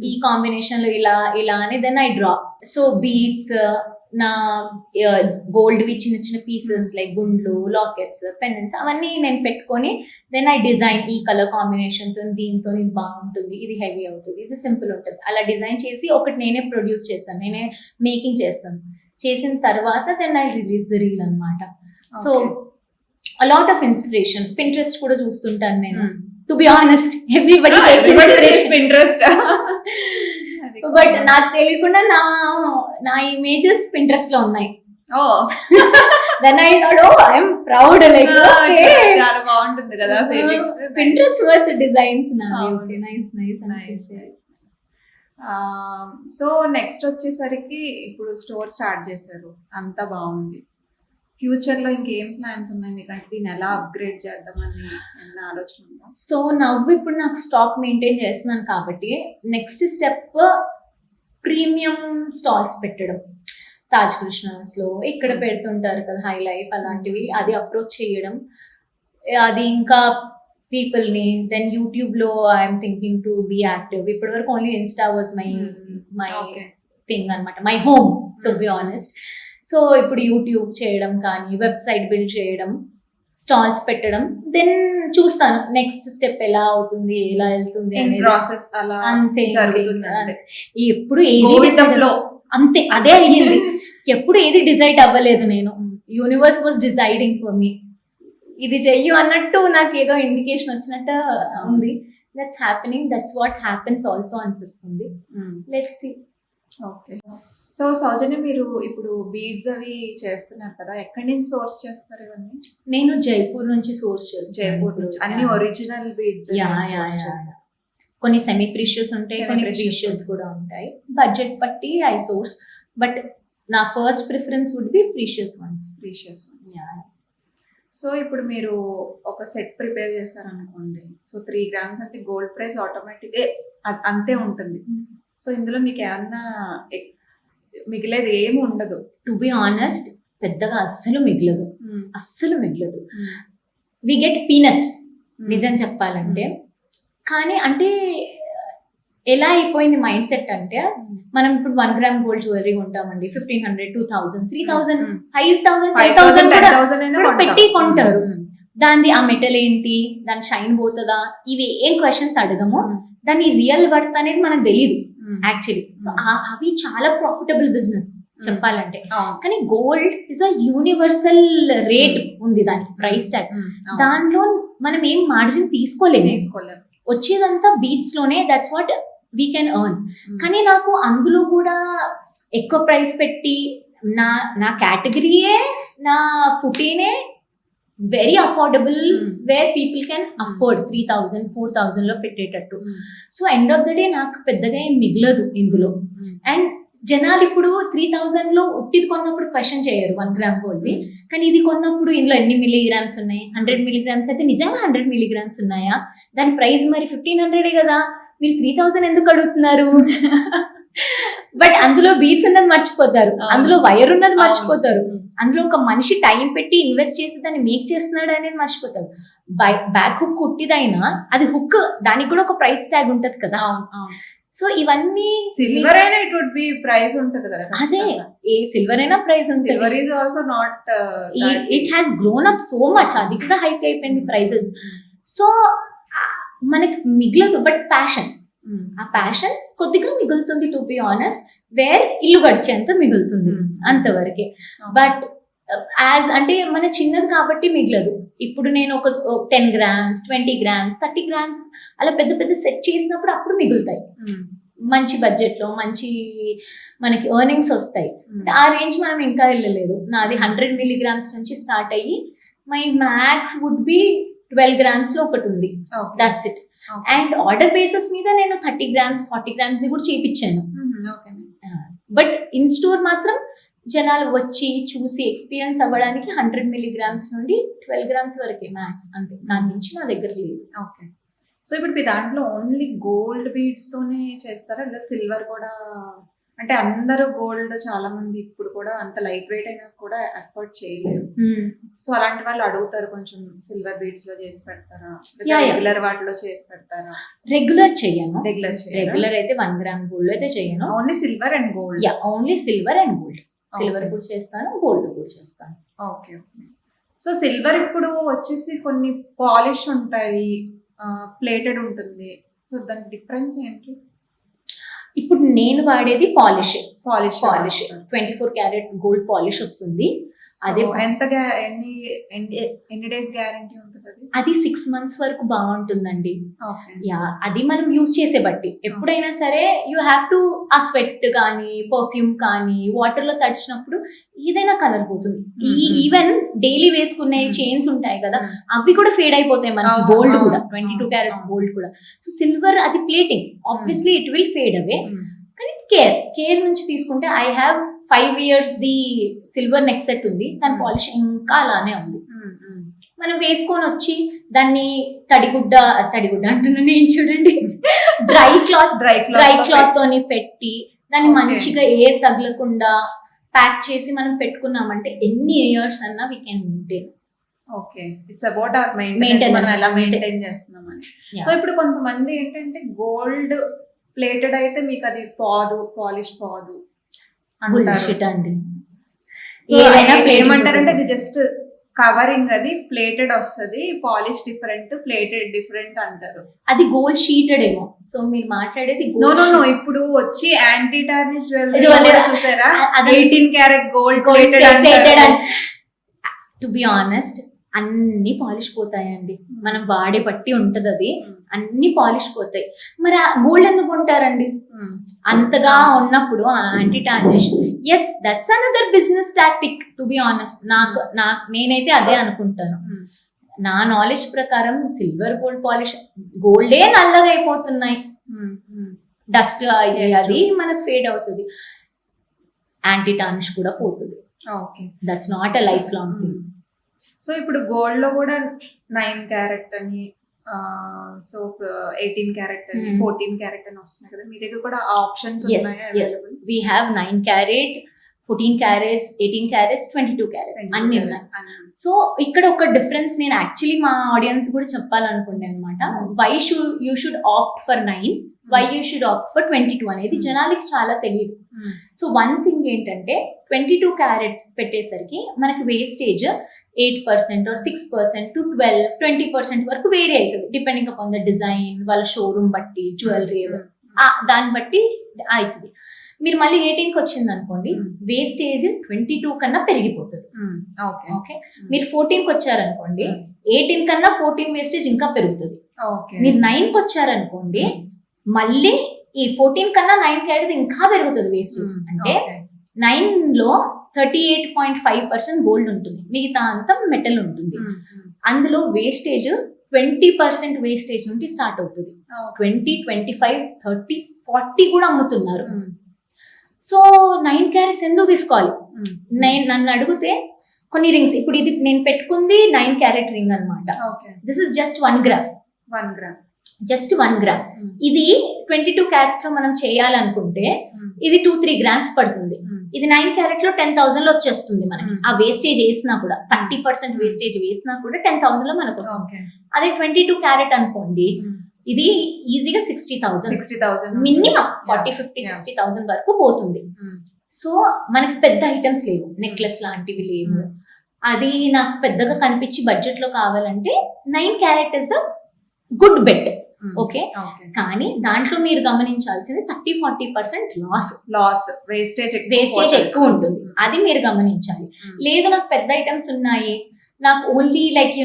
ఈ కాంబినేషన్ లో ఇలా ఇలా అని. Then I draw. So beads, నా గోల్డ్ వి చిన్న చిన్న పీసెస్ లైక్ గుండ్లు, లాకెట్స్, పెండెంట్స్ అవన్నీ నేను పెట్టుకొని దెన్ ఐ డిజైన్ ఈ కలర్ కాంబినేషన్ తో, దీంతో ఇది బాగుంటుంది, ఇది హెవీ అవుతుంది, ఇది సింపుల్ ఉంటుంది, అలా డిజైన్ చేసి ఒకటి నేనే ప్రొడ్యూస్ చేస్తాను, నేనే మేకింగ్ చేస్తాను. చేసిన తర్వాత then I release the reel అనమాట. So a lot of inspiration. Pinterest కూడా చూస్తుంటాను నేను. To be honest, everybody takes inspiration. Pinterest. But నాకు తెలియకుండా నా ఇమేజెస్ Pinterest లో ఉన్నాయి. Oh. Then I thought, oh, I am proud. Like, okay. చాలా బాగుంటుంది కదా ఫీలింగ్. Pinterest worth designs నా. Okay, nice. సో నెక్స్ట్ వచ్చేసరికి ఇప్పుడు స్టోర్ స్టార్ట్ చేశారు, అంతా బాగుంది. ఫ్యూచర్ లో ఇంకేం ప్లాన్స్ ఉన్నాయి మీకు? అంటే దీన్ని ఎలా అప్గ్రేడ్ చేద్దామని ఏమైనా ఆలోచన ఉందా? సో నవ్వు ఇప్పుడు నాకు స్టాక్ మెయింటైన్ చేస్తున్నాను కాబట్టి నెక్స్ట్ స్టెప్ ప్రీమియం స్టాల్స్ పెట్టడం. తాజ్ కృష్ణాస్ లో ఇక్కడ పెడుతుంటారు కదా, హై లైఫ్ అలాంటివి, అది అప్రోచ్ చేయడం. అది ఇంకా పీపుల్ ని. దెన్ యూట్యూబ్ లో I'm thinking to be active. ఇప్పటి వరకు only Insta was my thing అనమాట, my home to be honest. So ఇప్పుడు యూట్యూబ్ చేయడం కానీ, వెబ్సైట్ బిల్డ్ చేయడం, స్టాల్స్ పెట్టడం. దెన్ చూస్తాను నెక్స్ట్ స్టెప్ ఎలా అవుతుంది, ఎలా వెళ్తుంది ప్రాసెస్. అలా అంతే జరుగుతుంది. ఎప్పుడు ఏది అంతే అదే అయ్యింది. ఎప్పుడు ఏది డిసైడ్ అవ్వలేదు నేను. Universe was deciding for me. ఇది చెయ్యు అన్నట్టు నాకు ఏదో ఇండికేషన్ వచ్చినట్టు ఉంది. That's happening, that's what happens also అనిపిస్తుంది. Let's see. Okay. So Saujanya, మీరు ఇప్పుడు బీడ్స్ అవి చేస్తున్నారు కదా, ఎక్కడి నుంచి సోర్స్ చేస్తారు ఇవన్నీ? నేను జైపూర్ నుంచి సోర్స్ చేస్తాను. జైపూర్ నుంచి అన్ని ఒరిజినల్ బీడ్స్? కొన్ని సెమీ ప్రీషియస్ ఉంటాయి, కొన్ని ప్రీషియస్ కూడా ఉంటాయి. బడ్జెట్ బట్టి ఐ సోర్స్, బట్ నా first preference would be precious ones. So ఇప్పుడు మీరు ఒక సెట్ ప్రిపేర్ చేశారనుకోండి, సో 3 grams అంటే గోల్డ్ ప్రైస్ ఆటోమేటిక్ అంతే ఉంటుంది. సో ఇందులో మీకు ఏమన్నా మిగిలేదు ఏమి ఉండదు? టు బి ఆనెస్ట్, పెద్దగా అస్సలు మిగలదు. వి గెట్ పీనట్స్ నిజం చెప్పాలంటే. కానీ అంటే ఎలా అయిపోయింది మైండ్ సెట్ అంటే, మనం ఇప్పుడు 1 gram గోల్డ్ జ్యువెలరీ కొంటామండి, 1500, 2000, 3000, 5000, 10,000 కూడా పెట్టి కొంటారు. దాని ఆ మెటల్ ఏంటి, దాని షైన్ పోతుందా, ఇవి ఏం క్వశ్చన్స్ అడగము. దాని రియల్ వర్త్ అనేది మనకు తెలియదు యాక్చువల్లీ. సో అవి చాలా ప్రాఫిటబుల్ బిజినెస్ చెప్పాలంటే. కానీ gold is a universal rate ఉంది, దానికి ప్రైస్ ట్యాగ్. దానిలో మనం ఏం మార్జిన్ తీసుకోలేము. వచ్చేదంతా బీట్స్ లోనే, that's what we can earn. కానీ నాకు అందులో కూడా ఎక్కువ ప్రైస్ పెట్టి నా కేటగిరీయే, నా ఫుటీనే very affordable, where people can afford 3000, 4000 లో పెట్టేటట్టు. So end of the day నాకు పెద్దగా ఏం మిగలదు ఇందులో. అండ్ జనాలు ఇప్పుడు 3000 లో ఉట్టిది కొన్నప్పుడు క్వశ్చన్ చేయరు 1 gram గోల్డ్. కానీ ఇది కొన్నప్పుడు ఇందులో ఎన్ని మిల్లీగ్రామ్స్ ఉన్నాయి, 100 milligrams అయితే నిజంగా 100 milligrams ఉన్నాయా, దాని ప్రైస్ మరి 1500 కదా, మీరు 3000 ఎందుకు అడుగుతున్నారు? బట్ అందులో బీట్స్ ఉన్నది మర్చిపోతారు, అందులో వైర్ ఉన్నది మర్చిపోతారు, అందులో ఒక మనిషి టైం పెట్టి ఇన్వెస్ట్ చేసి దాన్ని మేక్ చేస్తున్నాడు అనేది మర్చిపోతారు. బ్యాక్ హుక్ ఉట్టిదైనా అది హుక్, దానికి కూడా ఒక ప్రైస్ ట్యాగ్ ఉంటది కదా. సో ఇవన్నీ సిల్వర్ అయినా ఇట్ వుడ్ బి ప్రైస్ ఉంటది కదా. అదే, ఏ సిల్వర్ అయినా ప్రైస్ ఉంటది. Silver is also not, it has grown up so much, అది కూడా హైక్ అయిపోయింది ప్రైసెస్. సో మనకి మిగలదు, బట్ ప్యాషన్, ఆ ప్యాషన్ కొద్దిగా మిగులుతుంది టు బి ఆనెస్ట్, వేర్ ఇల్లు గడిచేంత మిగులుతుంది అంతవరకే. బట్ యాజ్ అంటే మన చిన్నది కాబట్టి మిగలదు. ఇప్పుడు నేను ఒక 10 grams 20 grams 30 grams అలా పెద్ద పెద్ద సెట్ చేసినప్పుడు అప్పుడు మిగులుతాయి. మంచి బడ్జెట్ లో మంచి మనకి ఎర్నింగ్స్ వస్తాయి. ఆ రేంజ్ మనం ఇంకా వెళ్ళలేదు. నాది 100 milligrams నుంచి స్టార్ట్ అయ్యి my max would be 12 grams లో ఒకటి ఉంది. That's it. And order basis మీద నేను 30 grams 40 grams కూడా చేయించాను. బట్ ఇన్ స్టోర్ మాత్రం జనాలు వచ్చి చూసి ఎక్స్పీరియన్స్ అవ్వడానికి 100 milligrams నుండి 12 grams వరకే మ్యాక్స్, అంతే. దాని నుంచి నా దగ్గర లేదు. ఓకే. సో ఇప్పుడు మీ దాంట్లో ఓన్లీ గోల్డ్ బీడ్స్ తోనే చేస్తారా, లేదా సిల్వర్ కూడా? అంటే అందరూ గోల్డ్ చాలా మంది ఇప్పుడు కూడా అంత లైట్ వెయిట్ అయినా కూడా అఫోర్డ్ చేయలేరు. సో అలాంటి వాళ్ళు అడుగుతారు, కొంచెం సిల్వర్ బీడ్స్ లో చేసి పెడతారా, రెగ్యులర్ వాటిలో చేసి పెడతారా? రెగ్యులర్ చెయ్యను. రెగ్యులర్ అయితే 1 gram గోల్డ్ అయితే చేయను. Only silver and gold. Only silver and gold. Silver కూడా చేస్తాను, గోల్డ్ కూడా చేస్తాను. ఓకే. సో సిల్వర్ ఇప్పుడు వచ్చేసి కొన్ని పాలిష్ ఉంటాయి, ప్లేటెడ్ ఉంటుంది. సో దాని డిఫరెన్స్ ఏంటి? ఇప్పుడు నేను వాడేది పాలిష్ 24 karat గోల్డ్ పాలిష్ వస్తుంది. అదే ఎంత ఎన్ని డేస్ గ్యారంటీ ఉంటుంది? అది 6 months వరకు బాగుంటుందండి. అది మనం యూస్ చేసే బట్టి. ఎప్పుడైనా సరే యూ హ్యావ్ టు ఆ స్వెట్ కానీ పర్ఫ్యూమ్ కానీ వాటర్ లో తడిచినప్పుడు ఏదైనా కలర్ పోతుంది. ఈవెన్ డైలీ వేసుకునే చైన్స్ ఉంటాయి కదా, అవి కూడా ఫేడ్ అయిపోతాయి మనకి. గోల్డ్ కూడా 22 carats గోల్డ్ కూడా. సో సిల్వర్ అది plating, obviously it will fade away. కానీ కేర్ నుంచి తీసుకుంటే I have 5 years the silver neck set ఉంది. దాని పాలిష్ ఇంకా అలానే ఉంది. మనం వేసుకొని వచ్చి దాన్ని తడిగుడ్డ అంటున్నాను నేను, చూడండి, డ్రై క్లాత్ తోని పెట్టి దాన్ని మంచిగా ఎయిర్ తగలకుండా ప్యాక్ చేసి మనం పెట్టుకున్నామంటే ఎన్ని ఇయర్స్ అన్నా we can maintain. Okay, it's about our maintenance, మనం ఎలా మెయింటైన్ చేస్తున్నామని. సో ఇప్పుడు కొంతమంది ఏంటంటే గోల్డ్ ప్లేటెడ్ అయితే మీకు అది పాలిష్ పోదు అండి. ఏమంటారంటే అది జస్ట్ కవరింగ్, అది ప్లేటెడ్ వస్తుంది, పాలిష్ డిఫరెంట్, ప్లేటెడ్ డిఫరెంట్ అంటారు. అది గోల్డ్ షీటెడ్ ఏమో. సో మీరు మాట్లాడేది నో ఇప్పుడు వచ్చి యాంటీ టార్నిష్ జ్యువెలరీ చూసారా, 18 karat gold plated. To be honest అన్ని పాలిష్ పోతాయండి. మనం వాడే పట్టి ఉంటది, అది అన్ని పాలిష్ పోతాయి. మరి ఆ గోల్డ్ ఎందుకు కొంటారండి అంతగా ఉన్నప్పుడు? Anti tarnish, yes that's another business tactic to be honest. నేనైతే అదే అనుకుంటాను. నా నాలెడ్జ్ ప్రకారం సిల్వర్ గోల్డ్ పాలిష్, గోల్డే నల్లగా అయిపోతున్నాయి, డస్ట్ అది మనకు ఫేడ్ అవుతుంది. యాంటీ టార్నిష్ కూడా పోతుంది. That's not a life long thing. So ఇప్పుడు గోల్డ్ లో కూడా 9 karat అని, సో 18 karat అని, 14 karat అని వస్తున్నాయి కదా, మీ దగ్గర కూడా ఆప్షన్స్ ఉన్నాయా? We have 9 karat, 14 carats, 18 carats, 22 carats అన్ని ఉన్నాయి. సో ఇక్కడ ఒక డిఫరెన్స్ నేను యాక్చువల్లీ మా ఆడియన్స్ కూడా చెప్పాలనుకుంటే అనమాట. Why you should opt for 9, why you should opt for 22 అనేది జనాలకి చాలా తెలియదు. సో వన్ థింగ్ ఏంటంటే 22 carats పెట్టేసరికి మనకి వేస్టేజ్ 8% or 6% to 12-20% వరకు వేరీ అవుతుంది, డిపెండింగ్ అపాన్ ద డిజైన్, వాళ్ళ షోరూమ్ బట్టి, జ్యువెలరీ దాన్ని బట్టి అవుతుంది. మీరు మళ్ళీ 18కి వచ్చింది అనుకోండి, వేస్టేజ్ 22 కన్నా పెరిగిపోతుంది. ఓకే, మీరు 14కి వచ్చారనుకోండి, 18 కన్నా 14 వేస్టేజ్ ఇంకా పెరుగుతుంది. మీరు 9కి వచ్చారనుకోండి, మళ్ళీ ఈ 14 కన్నా 9 carat ఇంకా పెరుగుతుంది వేస్టేజ్. అంటే 9లో 38.5% గోల్డ్ ఉంటుంది, మిగతా అంతా మెటల్ ఉంటుంది. అందులో వేస్టేజ్ 20% వేస్టేజ్ నుండి స్టార్ట్ అవుతుంది. 20, 25, 30, 40 కూడా అమ్ముతున్నారు. సో 9 carats ఎందుకు తీసుకోవాలి? నన్ను అడిగితే కొన్ని రింగ్స్, ఇప్పుడు ఇది నేను పెట్టుకుంది 9 carat రింగ్ అనమాట. This is just 1 gram. Just 1 gram. ఇది 22 carats లో మనం చేయాలనుకుంటే ఇది 2-3 grams పడుతుంది. ఇది 9 carat లో 10,000 లో వచ్చేస్తుంది మనకి. ఆ వేస్టేజ్ వేసినా కూడా 30% వేస్టేజ్ వేసినా కూడా 10,000 లో మనకు వస్తుంది. అదే 22 carat అనుకోండి, ఇది ఈజీగా 60,000 మినిమం 40-50-60,000 వరకు పోతుంది. సో మనకి పెద్ద ఐటమ్స్ లేవు, నెక్లెస్ లాంటివి లేవు. అది నాకు పెద్దగా కనిపించి బడ్జెట్ లో కావాలంటే 9 carat is the good bet. Okay, కానీ దాంట్లో మీరు గమనించాల్సింది 30-40% లాస్ వేస్టేజ్ ఎక్కువ ఉంటుంది. అది మీరు గమనించాలి. లేదు నాకు పెద్ద ఐటమ్స్ ఉన్నాయి, నాకు ఓన్లీ లైక్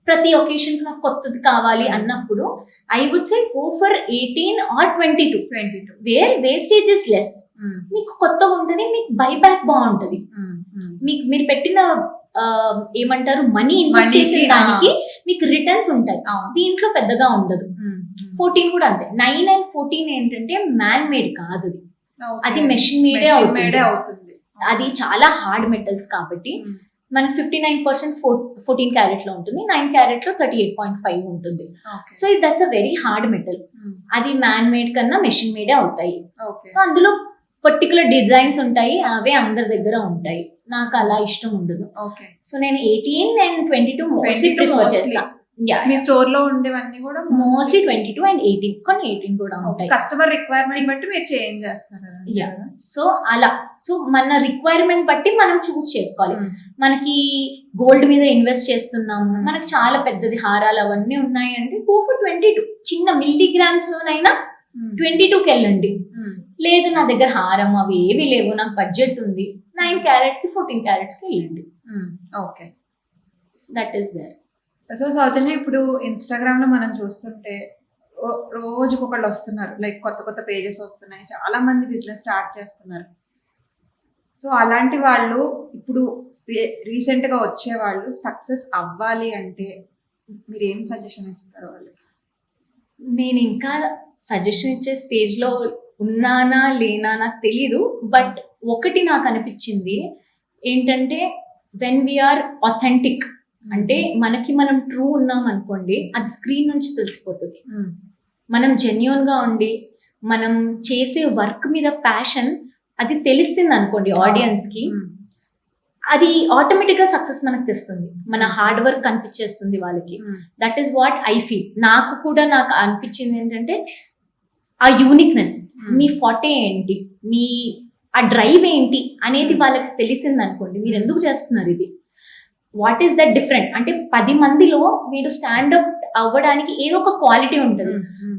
ప్రతి ఒకేషన్ కి నాకు కొత్తది కావాలి అన్నప్పుడు I would say go for 18 or 22 where wastage is less. మీకు కొత్తగా ఉంటుంది, మీకు బైబ్యాక్ బాగుంటది, మీకు మీరు పెట్టిన ఏమంటారు మనీ ఇన్వెస్ట్ చేసే దానికి మీకు రిటర్న్స్ ఉంటాయి. దీంట్లో పెద్దగా ఉండదు. 14 కూడా అంతే. 9 and 14 ఏంటంటే మ్యాన్ మేడ్ కాదు, అది మెషిన్ మేడే అవుతుంది. అది చాలా హార్డ్ మెటల్స్ కాబట్టి మనకి 59% 14 క్యారెట్ లో ఉంటుంది, 9 క్యారెట్ లో 38.5 ఉంటుంది. So that's a very hard metal. అది మ్యాన్ మేడ్ కన్నా మెషిన్ మేడే అవుతాయి. సో అందులో పర్టికులర్ డిజైన్స్ ఉంటాయి, అవే అందరి దగ్గర ఉంటాయి. నాకు అలా ఇష్టం ఉండదు. సో నేను 18 and 22 మోస్ట్లీ ప్రిఫర్ చేస్తా. మీ స్టోర్ లో ఉండేవన్నీ కూడా మోస్ట్లీ 22 and 18, కొన్ని 18 కూడా ఉంటాయి. కస్టమర్ రిక్వైర్మెంట్ బట్టి మీరు చేంజ్ చేస్తారు. సో అలా, సో మన రిక్వైర్మెంట్ బట్టి మనం చూస్ చేసుకోవాలి. మనకి గోల్డ్ మీద ఇన్వెస్ట్ చేస్తున్నాము, మనకి చాలా పెద్దది హారాలు అవన్నీ ఉన్నాయి అంటే గో ఫర్ 22. చిన్న మిల్లీగ్రామ్స్ లోనైనా 22కి వెళ్ళండి. లేదు నా దగ్గర హారం అవి ఏవి లేవు, నాకు బడ్జెట్ ఉంది, 9 క్యారెట్ కి 14 క్యారెట్స్ కి వెళ్ళండి. Okay, that is there. So సౌజన్య, ఇప్పుడు ఇన్స్టాగ్రామ్ లో మనం చూస్తుంటే రోజుకి ఒకళ్ళు వస్తున్నారు, లైక్ కొత్త కొత్త పేజెస్ వస్తున్నాయి, చాలా మంది బిజినెస్ స్టార్ట్ చేస్తున్నారు. సో అలాంటి వాళ్ళు ఇప్పుడు రీసెంట్ గా వచ్చే వాళ్ళు సక్సెస్ అవ్వాలి అంటే మీరు ఏం సజెషన్ ఇస్తారు వాళ్ళకి? నేను ఇంకా సజెషన్ ఇచ్చే స్టేజ్ లో ఉన్నానా లేనా నాకు తెలీదు. బట్ ఒకటి నాకు అనిపించింది ఏంటంటే, వెన్ వీఆర్ ఆథెంటిక్ అంటే మనకి మనం ట్రూ ఉన్నాం అనుకోండి, అది స్క్రీన్ నుంచి తెలిసిపోతుంది. మనం జెన్యూన్ గా ఉండి మనం చేసే వర్క్ మీద ప్యాషన్ అది తెలిసింది అనుకోండి ఆడియన్స్ కి, అది ఆటోమేటిక్ గా సక్సెస్ మనకు తెస్తుంది. మన హార్డ్ వర్క్ కనిపించేస్తుంది వాళ్ళకి. That is what I feel. నాకు అనిపించింది ఏంటంటే, ఆ యూనిక్నెస్, మీ ఫాటే ఏంటి, మీ ఆ డ్రైవ్ ఏంటి అనేది వాళ్ళకి తెలిసింది అనుకోండి, మీరు ఎందుకు చేస్తున్నారు ఇది, వాట్ ఈస్ దట్ డిఫరెంట్ అంటే 10 మందిలో మీరు స్టాండప్ అవ్వడానికి ఏదో ఒక క్వాలిటీ ఉంటుంది.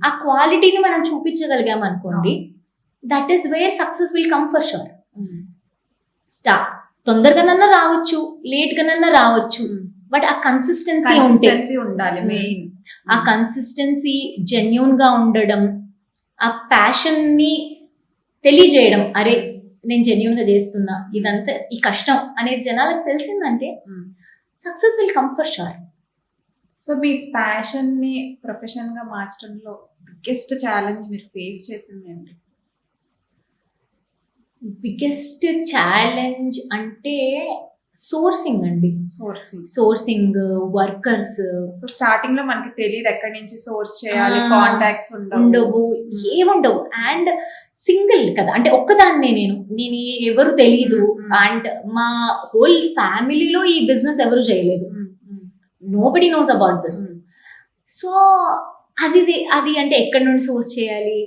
ఆ క్వాలిటీని మనం చూపించగలిగాం అనుకోండి, that is where success will come for sure. తొందరగానన్నా రావచ్చు, లేట్ గానన్నా రావచ్చు, బట్ ఆ కన్సిస్టెన్సీ ఉండాలి మెయిన్. ఆ కన్సిస్టెన్సీ, జెన్యూన్ గా ఉండడం, ఆ ప్యాషన్ ని తెలియజేయడం, అరే నేను జెన్యూన్ గా చేస్తున్నా, ఇదంతా ఈ కష్టం అనేది జనాలకు తెలిసిందంటే success will come for sure. So me passion ని ప్రొఫెషన్ గా మార్చడంలో బిగ్గెస్ట్ ఛాలెంజ్ మీరు ఫేస్ చేసింది ఏంటి? బిగ్గెస్ట్ ఛాలెంజ్ అంటే సోర్సింగ్ అండి. Sourcing workers. సో స్టార్టింగ్ లో మనకి తెలియదు ఎక్కడి నుంచి సోర్స్ చేయాలి, కాంటాక్ట్స్ ఉండవు, ఏముండవు. అండ్ సింగిల్ కదా, అంటే ఒక్కదాన్నే నేను ఎవరు తెలీదు. అండ్ మా హోల్ ఫ్యామిలీలో ఈ బిజినెస్ ఎవరు చేయలేదు. Nobody knows about this. So అది అంటే ఎక్కడి నుండి సోర్స్ చేయాలి,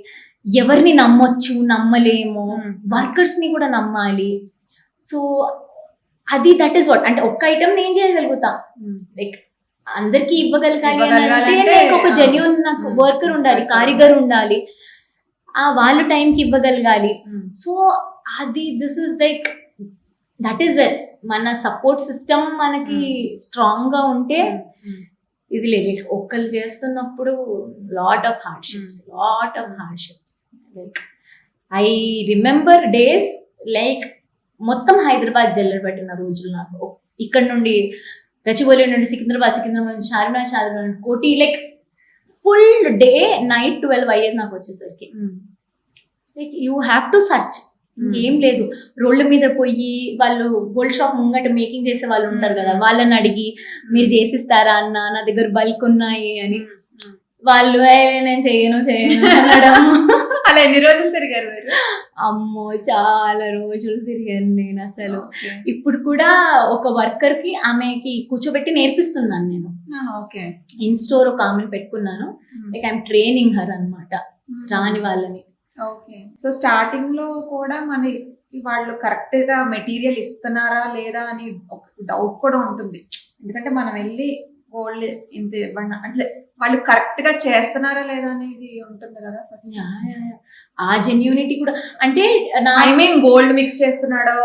ఎవరిని నమ్మొచ్చు, నమ్మలేము, వర్కర్స్ ని కూడా నమ్మాలి. సో అది దట్ ఈస్ వాట్, అంటే ఒక్క ఐటమ్ నేను చేయగలుగుతా, లైక్ అందరికి ఇవ్వగలగాలి అంటే ఒక జెన్యూన్ నాకు వర్కర్ ఉండాలి, కారిగర్ ఉండాలి, ఆ వాళ్ళు టైంకి ఇవ్వగలగాలి. సో అది this is like that is where మన సపోర్ట్ సిస్టమ్ మనకి స్ట్రాంగ్ గా ఉంటే ఇది లేదు. ఒక్కరు చేస్తున్నప్పుడు lot of hardships. Like I remember days, like మొత్తం హైదరాబాద్ జల్లెడ పెట్టిన రోజులు నాకు. ఇక్కడ నుండి గచ్చిబౌలి నుండి సికింద్రాబాద్ నుండి చార్మినార్ కోటి, లైక్ ఫుల్ డే నైట్ 12 అయ్యేది నాకు వచ్చేసరికి. Like you have to search, ఏం లేదు. రోడ్ల మీద పోయి వాళ్ళు గోల్డ్ షాప్ ముంగట మేకింగ్ చేసే వాళ్ళు ఉంటారు కదా, వాళ్ళని అడిగి మీరు చేసిస్తారా అన్న, నా దగ్గర బల్క్ ఉన్నాయి అని. వాళ్ళు నేను చేయను అనడం. అలా ఎన్ని రోజులు తిరిగారు మీరు? అమ్మో చాలా రోజులు తిరిగాను నేను అసలు. ఇప్పుడు కూడా ఒక వర్కర్ కి ఆమెకి కూర్చోబెట్టి నేర్పిస్తున్నాను నేను. ఇన్ స్టోర్ ఒక ఆమెను పెట్టుకున్నాను, లైక్ ఐఎమ్ ట్రైనింగ్ హర్ అన్నమాట, రాని వాళ్ళని. ఓకే. సో స్టార్టింగ్ లో కూడా మన వాళ్ళు కరెక్ట్ గా మెటీరియల్ ఇస్తున్నారా లేదా అని ఒక డౌట్ కూడా ఉంటుంది. ఎందుకంటే మనం వెళ్ళి గోల్డ్ ఇంత ఇవ్వండి అంటే వాళ్ళు కరెక్ట్ గా చేస్తున్నారా లేదా అనేది ఉంటుంది కదా ఫస్ట్. ఆ జెన్యూనిటీ కూడా అంటే ఐ మీన్ గోల్డ్ మిక్స్ చేస్తున్నాడో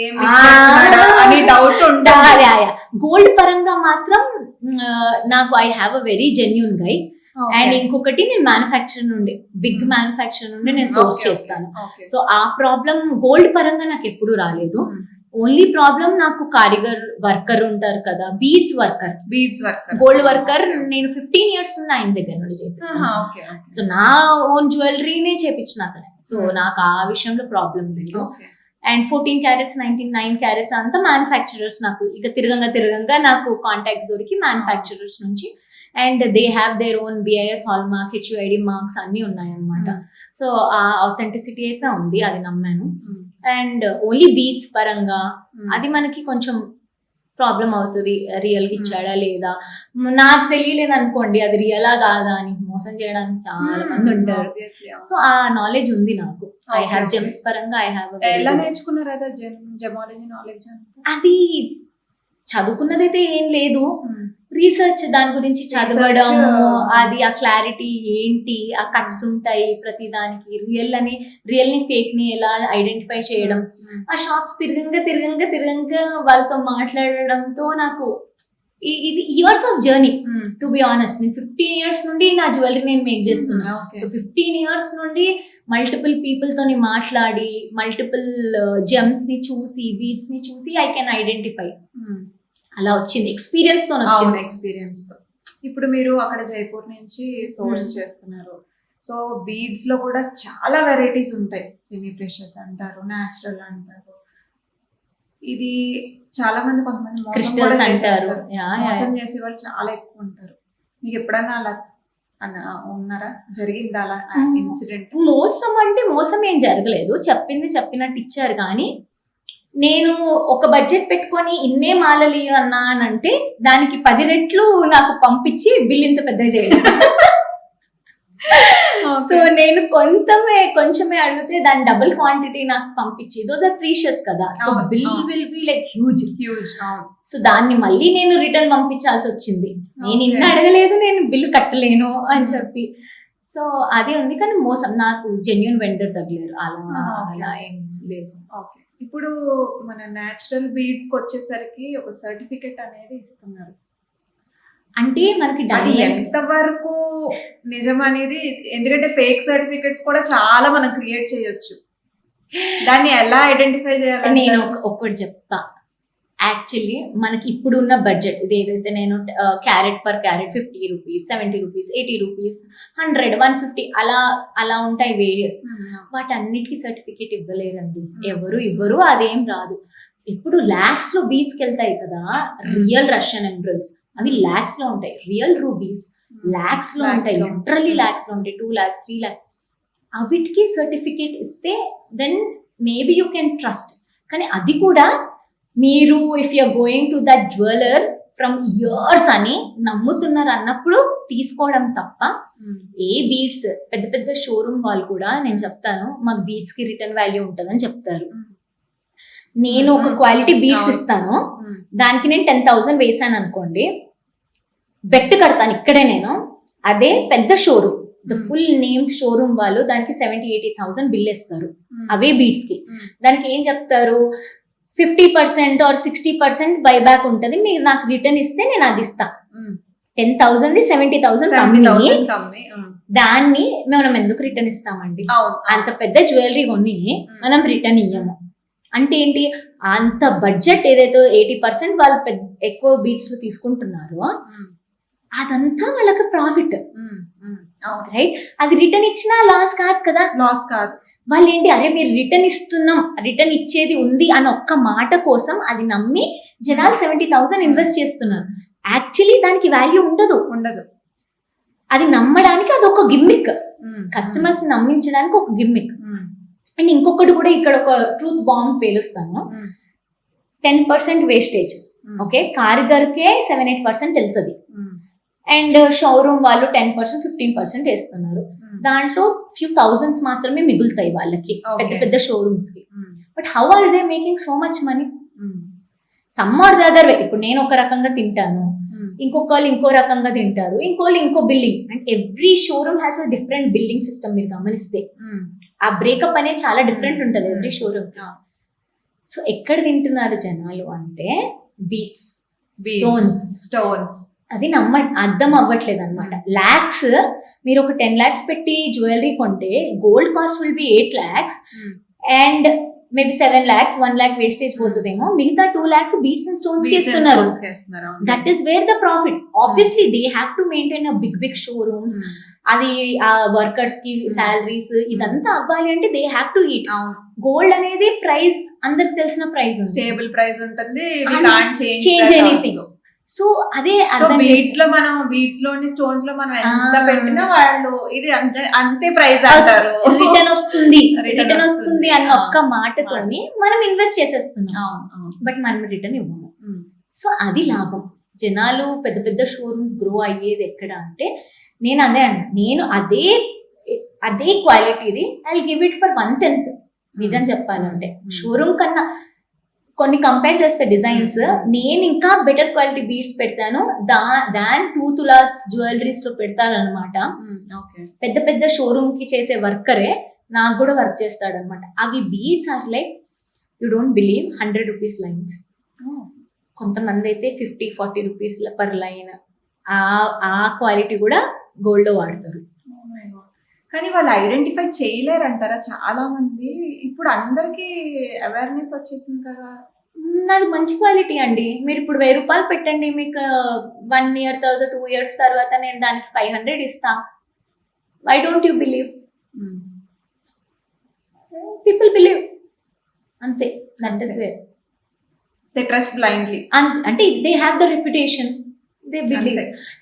ఏం మిక్స్ చేస్తున్నాడో అని డౌట్ ఉంటుంది. గోల్డ్ పరంగా మాత్రం నాకు I have a very genuine guy. And ఇంకొకటి నేను మ్యానుఫ్యాక్చర్ నుండి బిగ్ మ్యానుఫ్యాక్చర్ నుండి నేను సోర్స్ చేస్తాను. సో ఆ ప్రాబ్లం గోల్డ్ పరంగా నాకు ఎప్పుడు రాలేదు. ఓన్లీ ప్రాబ్లం నాకు కారిగర్ వర్కర్ ఉంటారు కదా, బీడ్స్ వర్కర్ గోల్డ్ వర్కర్ నేను 15 years నుండి ఆయన దగ్గర నుండి చేపిస్తాను. సో నా ఓన్ జ్యువెలరీనే చేపించిన అతనే. సో నాకు ఆ విషయంలో ప్రాబ్లం లేదు. అండ్ 14 carats 9 carats అంతా మ్యానుఫ్యాక్చరర్స్ నాకు ఇక తిరగంగా నాకు కాంటాక్ట్స్ దొరికి మ్యానుఫ్యాక్చరర్స్ నుంచి. And they have their own BIS hall mark, HUID marks అన్ని ఉన్నాయి అనమాట. సో ఆ ఆథెంటిసిటీ అయితే ఉంది, అది నమ్మాను. అండ్ ఓన్లీ బీచ్ పరంగా అది మనకి కొంచెం ప్రాబ్లం అవుతుంది, రియల్ గా ఇచ్చాడా లేదా. నాకు తెలియలేదు అనుకోండి అది రియలా కాదా అని, మోసం చేయడానికి చాలా మంది ఉంటారు. సో ఆ నాలెడ్జ్ ఉంది నాకు. ఐ హావ్ జెమ్స్ పరంగా ఐ హావ్. ఎలా నేర్చుకున్నారు అదే జెమాలజీ నాలెడ్జ్? అది చదువుకున్నదైతే ఏం లేదు, రీసెర్చ్ దాని గురించి చదవడం, అది ఆ క్లారిటీ ఏంటి, ఆ కట్స్ ఉంటాయి ప్రతి దానికి, రియల్ ని ఫేక్ ని ఎలా ఐడెంటిఫై చేయడం, ఆ షాప్స్ తిరగంగా వాళ్ళతో మాట్లాడడంతో నాకు ఇది years of journey to be honest. నేను 15 years నుండి నా జ్యువెలరీ నేను మేక్ చేస్తున్నా. సో 15 years నుండి మల్టిపుల్ పీపుల్ తోని మాట్లాడి, మల్టిపుల్ జెమ్స్ ని చూసి, బీడ్స్ ని చూసి ఐ కెన్ ఐడెంటిఫై. అలా వచ్చింది, ఎక్స్పీరియన్స్ తో. ఇప్పుడు మీరు అక్కడ జైపూర్ నుంచి సోర్స్ చేస్తున్నారు. సో బీడ్స్ లో కూడా చాలా వెరైటీస్ ఉంటాయి. సెమీ ప్రెషియస్ అంటారు, న్యాచురల్ అంటారు. ఇది చాలా మంది కొంతమంది క్రిస్టల్స్ అంటారు, మోసం చేసే వాళ్ళు చాలా ఎక్కువ ఉంటారు. మీకు ఎప్పుడన్నా అలా ఉన్నారా, జరిగిందా అలా ఇన్సిడెంట్? మోసం అంటే మోసం ఏం జరగలేదు, చెప్పినట్టు ఇచ్చారు. కానీ నేను ఒక బడ్జెట్ పెట్టుకొని ఇన్నే మాలలు అన్నానంటే దానికి 10 రెట్లు నాకు పంపించి బిల్ ఇంత పెద్దగా చేయడం. సో నేను కొంచెమే అడిగితే దాని డబుల్ క్వాంటిటీ నాకు పంపించి, దోస్ ఆర్ ప్రీషియస్ కదా. So bill will be like huge. So దాన్ని మళ్ళీ నేను రిటర్న్ పంపించాల్సి వచ్చింది. నేను ఇన్ని అడగలేదు, నేను బిల్ కట్టలేను అని చెప్పి. సో అదే ఉంది. కానీ మోసం నాకు జెన్యూన్ వెండర్ తగ్గలేరు, అలా ఏం లేదు. ఇప్పుడు మన న్యాచురల్ బీడ్స్ కి వచ్చేసరికి ఒక సర్టిఫికెట్ అనేది ఇస్తున్నారు. అంటే మనకి ఎంత వరకు నిజం అనేది, ఎందుకంటే ఫేక్ సర్టిఫికెట్స్ కూడా చాలా మనం క్రియేట్ చేయొచ్చు. దాన్ని ఎలా ఐడెంటిఫై చేయాలి? నేను ఒకటి చెప్తా. యాక్చువల్లీ మనకి ఇప్పుడున్న బడ్జెట్ ఇది ఏదైతే నేను carrot per carat 50 rupees, 70 rupees, 80 rupees, 100, 150 అలా ఉంటాయి వేరియస్. వాటన్నిటికీ సర్టిఫికేట్ ఇవ్వలేరండి, ఎవరు ఇవ్వరు, అదేం రాదు. ఇప్పుడు లాక్స్ లో బీచ్ కి వెళ్తాయి కదా, రియల్ రష్యన్ ఎమరల్డ్స్ అవి లాక్స్ లో ఉంటాయి, రియల్ రూబీస్ లాక్స్ లో ఉంటాయి, లిటరల్లీ లాక్స్ లో ఉంటాయి, 2 lakhs, 3 lakhs. అవిటికి సర్టిఫికేట్ ఇస్తే then maybe you can trust. కానీ అది కూడా మీరు if you're going to that jeweller from years అని నమ్ముతున్నారు అన్నప్పుడు తీసుకోవడం తప్ప. ఏ బీడ్స్ పెద్ద షోరూమ్ వాళ్ళు కూడా నేను చెప్తాను మాకు బీడ్స్ కి రిటర్న్ వాల్యూ ఉంటుందని చెప్తారు. నేను ఒక క్వాలిటీ బీడ్స్ ఇస్తాను, దానికి నేను 10,000 వేసాను అనుకోండి, బెట్ కడతాను ఇక్కడే నేను. అదే పెద్ద showroom, the full name showroom వాళ్ళు దానికి 70,000-80,000 బిల్ వేస్తారు అవే బీడ్స్ కి. దానికి ఏం చెప్తారు, 50% or 60% బైబ్యాక్ ఉంటుంది, మీరు నాకు రిటర్న్ ఇస్తే నేను అది ఇస్తా. 10,000 70,000 కమ్మి, దాన్ని మనం ఎందుకు రిటర్న్ ఇస్తామండి? అంత పెద్ద జ్యువెలరీ కొని మనం రిటర్న్ ఇయ్యము. అంటే ఏంటి, అంత బడ్జెట్ ఏదైతే 80% వాళ్ళు ఎక్కువ బీట్స్ లో తీసుకుంటున్నారో అదంతా వాళ్ళకి ప్రాఫిట్, రైట్? అది రిటర్న్ ఇచ్చినా లాస్ కాదు కదా, లాస్ కాదు. వాళ్ళు ఏంటి, అరే మీరు రిటర్న్ ఇస్తున్నాం, రిటర్న్ ఇచ్చేది ఉంది అని ఒక్క మాట కోసం అది నమ్మి జనాలు 70,000 ఇన్వెస్ట్ చేస్తున్నారు. యాక్చువల్లీ దానికి వాల్యూ ఉండదు. అది నమ్మడానికి అది ఒక గిమ్మిక్, కస్టమర్స్ నమ్మించడానికి ఒక గిమ్మిక్. అండ్ ఇంకొకటి కూడా ఇక్కడ ఒక ట్రూత్ బాంబ్ పేలుస్తాను. 10% వేస్టేజ్, ఓకే, కారిగర్కే 7-8% వెళ్తుంది. అండ్ షోరూమ్ వాళ్ళు 10%, 15% వేస్తున్నారు. దాంట్లో ఫ్యూ థౌజండ్స్ మాత్రమే మిగులుతాయి వాళ్ళకి, పెద్ద షోరూమ్స్ కి. But how are they making so much money? Some are the other way. ఇప్పుడు నేను ఒక రకంగా తింటాను, ఇంకొకళ్ళు ఇంకో రకంగా తింటారు, ఇంకోళ్ళు ఇంకో building. And every showroom has a different building system. మీరు గమనిస్తే ఆ బ్రేకప్ అనేది చాలా డిఫరెంట్ ఉంటుంది ఎవ్రీ షోరూమ్. సో ఎక్కడ తింటున్నారు జనాలు అంటే బీట్స్, స్టోన్స్. అది అర్థం అవ్వట్లేదు అనమాట. లాక్స్, మీరు ఒక 10 lakhs పెట్టి జ్యువెలరీ కొంటే gold cost will be 8 lakhs and maybe 7 lakhs, 1 lakh wastage పోతుందేమో, మిగతా 2 lakhs బీట్స్ అండ్ స్టోన్స్ కి ఇస్తున్నారు. That is where the profit. Obviously they have to maintain a big showrooms. అది ఆ వర్కర్స్ కి సాలరీస్ ఇదంతా అవ్వాలి అంటే they have to eat. Gold అనేది ప్రైస్ అందరికి తెలిసిన ప్రైస్, స్టేబుల్ ప్రైస్ ఉంటుంది, చేంజ్ ఎనీథింగ్. సో అదే బీట్స్ లో మనం బీట్స్ లోని స్టోన్స్ లో మనం ఎంత పెట్టినా వాళ్ళు ఇది అంతే ప్రైస్ అంటారు. రిటర్న్ వస్తుంది అన్న ఒక్క మాటతోని మనం ఇన్వెస్ట్ చేసేస్తున్నాం, బట్ మనం రిటర్న్ ఇవ్వము. సో అది లాభం. జనాలు పెద్ద పెద్ద షోరూమ్స్ గ్రో అయ్యేది ఎక్కడ అంటే, నేను అదే క్వాలిటీది I will give it for 1/10. నిజం చెప్పాలంటే షోరూమ్ కన్నా కొన్ని కంపేర్ చేస్తే డిజైన్స్, నేను ఇంకా బెటర్ క్వాలిటీ బీడ్స్ పెడతాను దాన్ 2 tulas జ్యువెలరీస్ లో పెడతాను అనమాట. పెద్ద పెద్ద షోరూమ్ కి చేసే వర్కరే నాకు కూడా వర్క్ చేస్తాడు అనమాట. అవి beads are like you don't believe 100 rupees lines. కొంతమంది అయితే 50-40 rupees పర్ లైన్. ఆ క్వాలిటీ కూడా గోల్డ్ లో వాడతారు. కానీ వాళ్ళు ఐడెంటిఫై చేయలేరు అంటారా చాలా మంది? ఇప్పుడు అందరికి అవేర్నెస్ వచ్చేసింది కదా. నాది మంచి క్వాలిటీ అండి. మీరు ఇప్పుడు 1000 రూపాయలు పెట్టండి, మీకు 1 year తర్వాత 2 years తర్వాత నేను దానికి 500 ఇస్తా. Why don't you believe? People believe అంతే. That is where they trust blindly. అంటే they have the reputation, they believe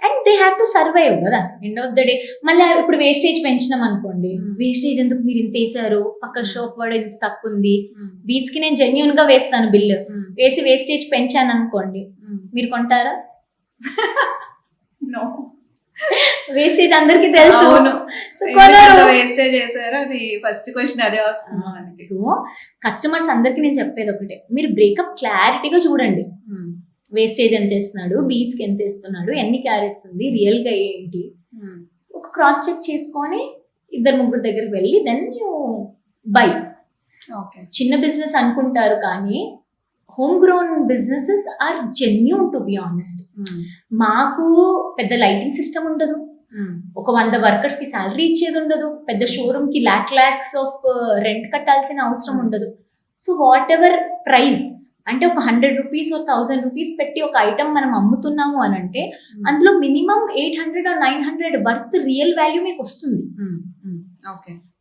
and they have to survive కదా ఎండ్ ఆఫ్ ద డే. మళ్ళీ ఇప్పుడు వేస్టేజ్ పెంచినాం అనుకోండి, వేస్టేజ్ ఎందుకు మీరు ఇంత వేసారు, పక్క షాప్ వాడు ఇంత తక్కువ ఉంది, బీచ్ కి నేను జెన్యూన్ గా వేస్తాను బిల్లు, వేసి వేస్టేజ్ పెంచాను అనుకోండి, మీరు కొంటారా? వేస్టేజ్ అందరికి తెలుసు. వేస్టేజ్ చేశారు అది ఫస్ట్ క్వశ్చన్ అదే వస్తుంది. సో కస్టమర్స్ అందరికి నేను చెప్పేది ఒకటే, మీరు బ్రేకప్ క్లారిటీగా చూడండి. వేస్టేజ్ ఎంత ఇస్తున్నాడు, బీచ్ కి ఎంత ఇస్తున్నాడు, ఎన్ని క్యారెట్స్ ఉంది, రియల్ గా ఏంటి, ఒక క్రాస్ చెక్ చేసుకొని 2-3 దగ్గరికి వెళ్ళి దెన్ యూ బై. చిన్న బిజినెస్ అనుకుంటారు కానీ home grown businesses are genuine to be honest. మాకు పెద్ద లైటింగ్ సిస్టమ్ ఉండదు, ఒక 100 వర్కర్స్ కి శాలరీ ఇచ్చేది ఉండదు, పెద్ద షోరూమ్ కి lakhs ఆఫ్ రెంట్ కట్టాల్సిన అవసరం ఉండదు. సో వాట్ ఎవర్ ప్రైస్ అంటే ఒక 100 rupees or 1000 rupees పెట్టి ఒక ఐటమ్ మనం అమ్ముతున్నాము అని అంటే అందులో minimum 800 or 900 worth real value మీకు వస్తుంది.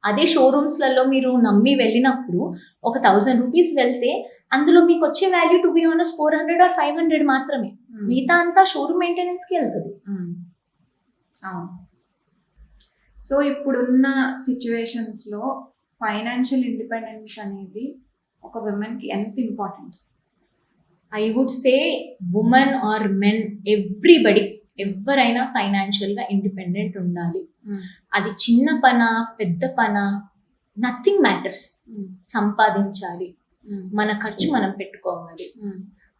అదే షోరూమ్స్ లలో మీరు నమ్మి వెళ్ళినప్పుడు ఒక 1000 rupees వెళ్తే అందులో మీకు వచ్చే value to be honest 400 or 500 మాత్రమే. మిగతా అంతా షోరూమ్ మెయింటెనెన్స్ కి వెళ్తుంది. సో ఇప్పుడున్న సిచ్యువేషన్స్ లో ఫైనాన్షియల్ ఇండిపెండెన్స్ అనేది ఒక విమెన్ కి ఎంత important? I would say women or men everybody, ఎవరైనా ఫైనాన్షియల్ గా ఇండిపెండెంట్ ఉండాలి. అది చిన్న పన పెద్ద పన నథింగ్ మ్యాటర్స్. సంపాదించాలి, మన ఖర్చు మనం పెట్టుకోవాలి.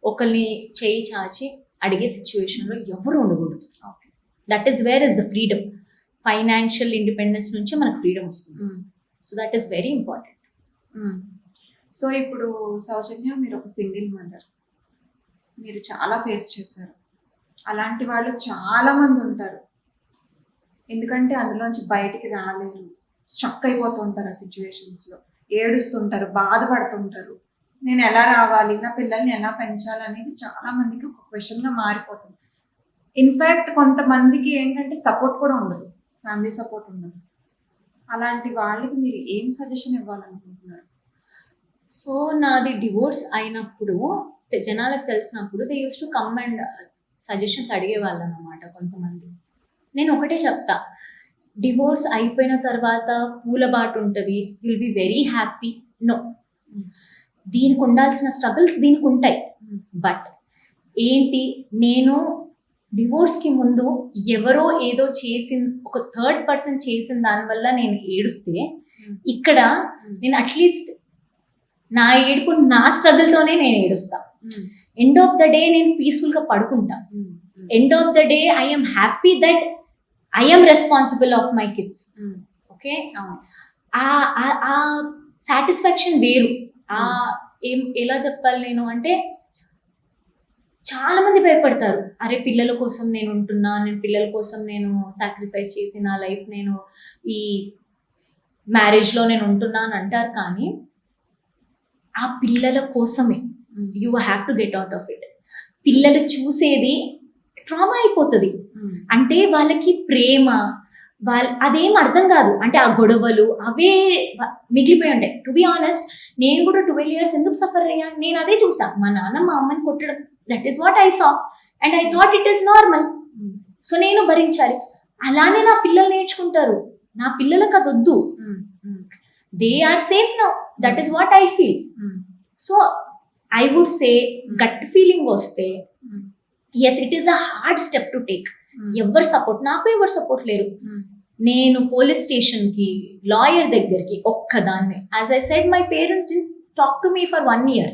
ఒకరిని చేయి చాచి అడిగే సిచ్యువేషన్ లో ఎవరు ఉండకూడదు. That is where is the freedom. Financial independence నుంచే మనకు ఫ్రీడమ్ వస్తుంది. So that is very important. So ఇప్పుడు సౌజన్య, మీరు ఒక సింగిల్ మదర్, మీరు చాలా ఫేస్ చేశారు. అలాంటి వాళ్ళు చాలా మంది ఉంటారు, ఎందుకంటే అందులోంచి బయటికి రాలేరు, స్ట్రక్ అయిపోతుంటారు ఆ సిచ్యువేషన్స్లో, ఏడుస్తుంటారు, బాధపడుతుంటారు. నేను ఎలా రావాలి, నా పిల్లల్ని ఎలా పెంచాలి అనేది చాలా మందికి ఒక క్వశ్చన్గా మారిపోతుంది. ఇన్ఫ్యాక్ట్ కొంతమందికి ఏంటంటే సపోర్ట్ కూడా ఉండదు, ఫ్యామిలీ సపోర్ట్ ఉండదు. అలాంటి వాళ్ళకి మీరు ఏం సజెషన్ ఇవ్వాలనుకుంటున్నారు? సో నాది డివోర్స్ అయినప్పుడు జనాలకు తెలిసినప్పుడు they use to come and suggestions అడిగేవాళ్ళు అన్నమాట కొంతమంది. నేను ఒకటే చెప్తా, డివోర్స్ అయిపోయిన తర్వాత పూలబాటు ఉంటుంది, you'll be very happy. No, దీనికి ఉండాల్సిన స్ట్రగుల్స్ దీనికి ఉంటాయి. బట్ ఏంటి, నేను డివోర్స్కి ముందు ఎవరో ఏదో చేసిన, ఒక థర్డ్ పర్సన్ చేసిన దానివల్ల నేను ఏడుస్తే, ఇక్కడ నేను అట్లీస్ట్ నా ఏడుపు నా స్ట్రగుల్తోనే నేను ఏడుస్తా. ఎండ్ ఆఫ్ ద డే నేను పీస్ఫుల్ గా పడుకుంటా. End of the day I'm happy that I'm responsible of my kids. Okay, ఆ సాటిస్ఫాక్షన్ వేరు. ఆ ఎలా చెప్పాలి నేను అంటే, చాలా మంది భయపడతారు, అరే పిల్లల కోసం నేను ఉంటున్నా, నేను పిల్లల కోసం నేను సాక్రిఫైస్ చేసి నా లైఫ్ నేను ఈ మ్యారేజ్లో నేను ఉంటున్నా అని అంటారు. కానీ ఆ పిల్లల కోసమే you have to get out of it. పిల్లలు చూసేది ట్రామా అయిపోతుంది. అంటే వాళ్ళకి ప్రేమ అదేం అర్థం కాదు. అంటే ఆ గొడవలు అవే మిగిలిపోయి ఉంటాయి. టు బి ఆనెస్ట్, నేను కూడా 12 years ఎందుకు సఫర్ అయ్యా, నేను అదే చూసా. మా నాన్న మా అమ్మని కొట్టడం, that is what I saw and I thought it is normal. So నేను భరించాలి. అలానే నా పిల్లలు నేర్చుకుంటారు. నా పిల్లలకు అది వద్దు. They are safe now, that is what I feel. So I would say gut feeling వస్తే yes, it is a hard step to take. ఎవరు సపోర్ట్, నాకు ఎవరు సపోర్ట్ లేరు. నేను పోలీస్ స్టేషన్ కి, లాయర్ దగ్గరికి ఒక్కదాన్నే. As I said, my parents didn't talk to me for 1 year.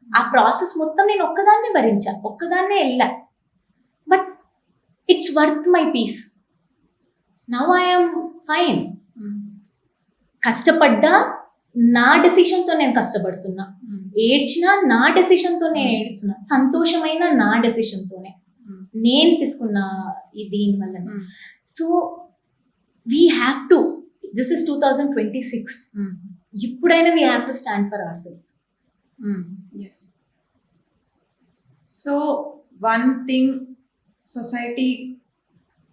ఆ ప్రాసెస్ మొత్తం నేను ఒక్కదాన్నే భరించా, ఒక్కదాన్నే వెళ్ళా. But it's worth my peace. Now I'm fine. కష్టపడ్డా నా డెసిషన్తో నేను కష్టపడుతున్నా, ఏడ్చినా నా డెసిషన్తో నేను ఏడుస్తున్నా, సంతోషమైన నా డెసిషన్తోనే నేను తీసుకున్న దీనివల్ల. So we have to, this is 2026. ఇప్పుడైనా we have to stand for our self. Yes. So one thing society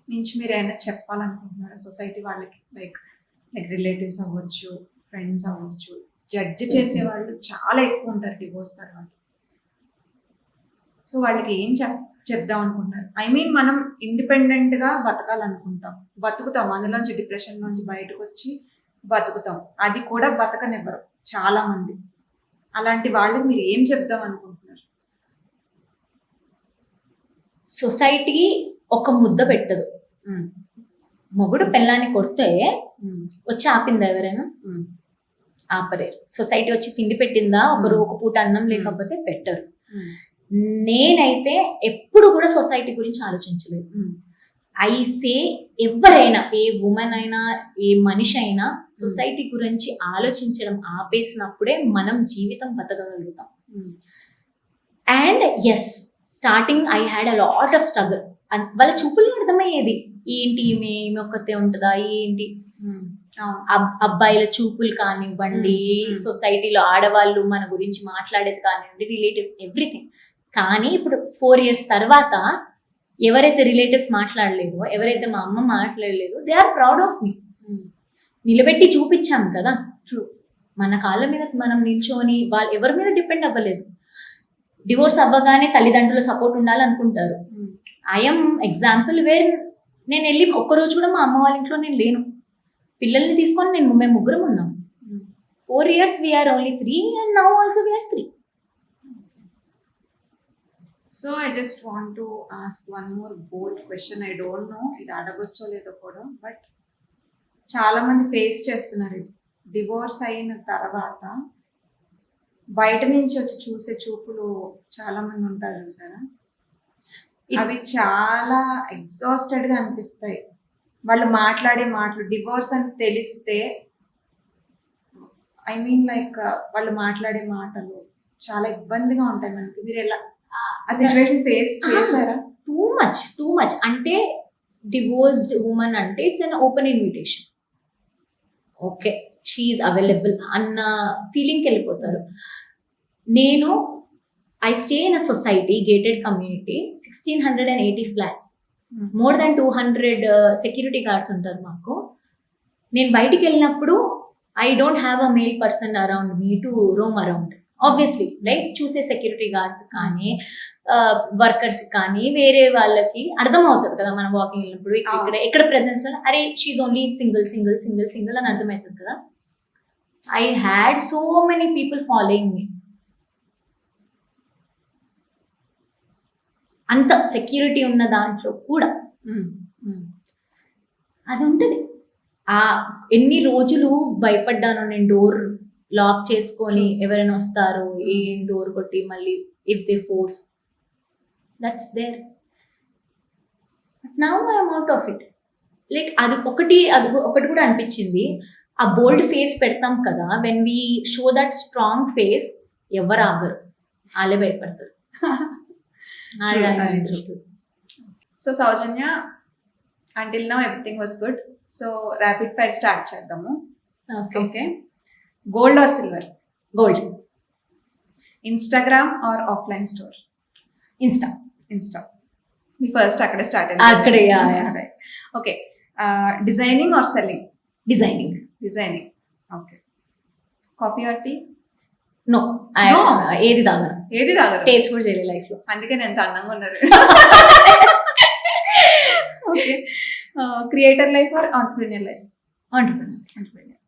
నుంచి మీరు ఏమైనా చెప్పాలనుకుంటున్నారా? సొసైటీ వాళ్ళకి, లైక్ రిలేటివ్స్ అవ్వచ్చు, ఫ్రెండ్స్ అవ్వచ్చు, జడ్జ్ చేసే వాళ్ళు చాలా ఎక్కువ ఉంటారు డివోర్స్ తర్వాత. సో వాళ్ళకి ఏం చెప్దాం అనుకుంటారు? ఐ మీన్, మనం ఇండిపెండెంట్గా బతకాలనుకుంటాం, బతుకుతాం, అందులోంచి డిప్రెషన్ నుంచి బయటకు వచ్చి బతుకుతాం. అది కూడా బతకనివ్వరు చాలా మంది. అలాంటి వాళ్ళకి మీరు ఏం చెప్దాం అనుకుంటున్నారు? సొసైటీ ఒక ముద్ద పెట్టదు. మొగుడు పెళ్ళాన్ని కొడితే వచ్చి ఆపిందా ఎవరైనా? ఆపలేరు. సొసైటీ వచ్చి తిండి పెట్టిందా? ఒకరు ఒక పూట అన్నం లేకపోతే పెట్టరు. నేనైతే ఎప్పుడు కూడా సొసైటీ గురించి ఆలోచించలేదు. ఐ సే, ఎవరైనా, ఏ ఉమెన్ అయినా, ఏ మనిషి అయినా సొసైటీ గురించి ఆలోచించడం ఆపేసినప్పుడే మనం జీవితం బతకగలుగుతాం. And yes, starting I had a lot of struggle. వాళ్ళ చూపుల్లో అర్థమయ్యేది, ఏంటి ఈమె ఒక్కతే ఉంటుందా ఏంటి. అబ్బాయిల చూపులు కానివ్వండి, సొసైటీలో ఆడవాళ్ళు మన గురించి మాట్లాడేది కానివ్వండి, రిలేటివ్స్, ఎవ్రీథింగ్. కానీ ఇప్పుడు 4 years తర్వాత ఎవరైతే రిలేటివ్స్ మాట్లాడలేదో, ఎవరైతే మా అమ్మ మాట్లాడలేదో, దే ఆర్ ప్రౌడ్ ఆఫ్ మీ. నిలబెట్టి చూపించాం కదా. ట్రూ. మన కాళ్ళ మీద మనం నిల్చొని వాళ్ళు ఎవరి మీద డిపెండ్ అవ్వలేదు. డివోర్స్ అవ్వగానే తల్లిదండ్రుల సపోర్ట్ ఉండాలనుకుంటారు. ఐఎమ్ ఎగ్జాంపుల్ వేర్ నేను వెళ్ళి ఒక్కరోజు కూడా మా అమ్మ వాళ్ళ ఇంట్లో నేను లేను. పిల్లల్ని తీసుకొని మేము ముగ్గురం ఉన్నాం. 4 years we're only 3 and now also we are 3. So I just want to ask one more bold question. I don't know ఇది అడగొచ్చో లేదో కూడా, బట్ చాలా మంది ఫేస్ చేస్తున్నారు ఇది. డివోర్స్ అయిన తర్వాత బయట నుంచి వచ్చి చూసే చూపులు చాలా మంది ఉంటారు, చూసారా? అవి చాలా ఎగ్జాస్టెడ్ గా అనిపిస్తాయి. వాళ్ళు మాట్లాడే మాటలు, డివోర్స్ అని తెలిస్తే, ఐ మీన్ లైక్ వాళ్ళు మాట్లాడే మాటలు చాలా ఇబ్బందిగా ఉంటాయి మనకి. మీరు ఎలా ఆ సిచ్యువేషన్ ఫేస్ చేశారా? Too much. అంటే డివోర్స్డ్ ఉమెన్ అంటే it's an open invitation. Okay, she's available అన్న ఫీలింగ్కి వెళ్ళిపోతారు. నేను I stay in a society, gated community, 1680 flats, more than 200 security guards ఉంటారు మాకు. నేను బయటికి వెళ్ళినప్పుడు I don't have a male person around me to roam around. Obviously like చూసే సెక్యూరిటీ గార్డ్స్ కానీ, వర్కర్స్ కానీ, వేరే వాళ్ళకి అర్థమవుతుంది కదా మనం వాకింగ్ వెళ్ళినప్పుడు, ఎక్కడ ప్రెసెన్స్ వల్ల అరే షీఈ్ ఓన్లీ సింగిల్ అని అర్థమవుతుంది కదా. I had so many people following me. అంత సెక్యూరిటీ ఉన్న దాంట్లో కూడా అది ఉంటుంది. ఎన్ని రోజులు భయపడ్డాను నేను, డోర్ లాక్ చేసుకొని ఎవరైనా వస్తారు, ఏం డోర్ కొట్టి మళ్ళీ if they force that's there. But now I'm out of it. Like అది ఒకటి కూడా అనిపించింది. ఆ బోల్డ్ ఫేస్ పెడతాం కదా, when we show that strong face, ఎవరు ఆగరు, వాళ్ళే భయపడతారు. So Soujanya, until now everything was good. So rapid fire start చేద్దాము. Okay, gold or silver? Gold. Instagram or offline store? Insta. Insta. మీ ఫస్ట్ అక్కడే స్టార్ట్ అక్కడే, yeah. Okay, designing or selling? Designing. Designing. Okay, coffee or tea? No, No. ఏది తాగను. ఏది తాగరు? Taste కూడా చేయలేదు లైఫ్ లో. అందుకే నేను ఎంత అందంగా ఉన్నారు. Okay, creator life or entrepreneur life? Entrepreneur.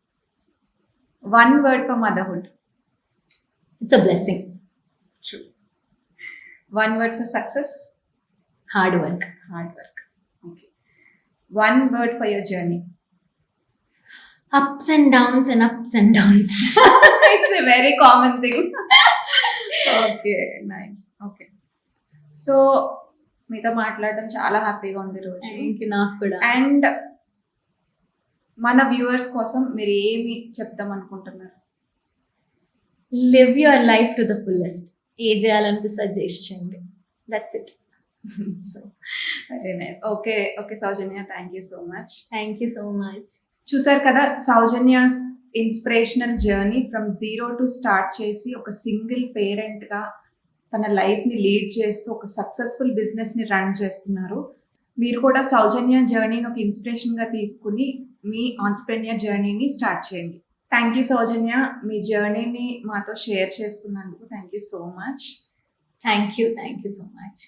One word for motherhood? It's a blessing. True. One word for success? Hard work. Hard work. Okay, one word for your journey? Ups and downs and ups and downs. It's a very common thing. Okay, nice. Okay, so మీతో మాట్లాడడం చాలా హ్యాపీగా ఉంది రోజు. Thank you, నాకు కూడా. And మన viewers కోసం మీరు ఏమి చెప్దాం అనుకుంటున్నారు? Live your life to the fullest. ఏ చేయాలనిపిస్తే అది చేసేయండి. That's it. So very nice. Okay, okay Soujanya, thank you so much. Thank you so much. చూసారు కదా Soujanya's inspirational journey from zero to start చేసి ఒక సింగిల్ పేరెంట్గా తన లైఫ్ని లీడ్ చేస్తూ ఒక సక్సెస్ఫుల్ బిజినెస్ని రన్ చేస్తున్నారు. మీరు కూడా సౌజన్య జర్నీని ఒక ఇన్స్పిరేషన్గా తీసుకుని మీ ఆంటర్‌ప్రెన్యూర్ జర్నీని స్టార్ట్ చేయండి. థ్యాంక్ యూ సౌజన్య, మీ జర్నీని మాతో షేర్ చేసుకున్నందుకు thank you so much. Thank you so much.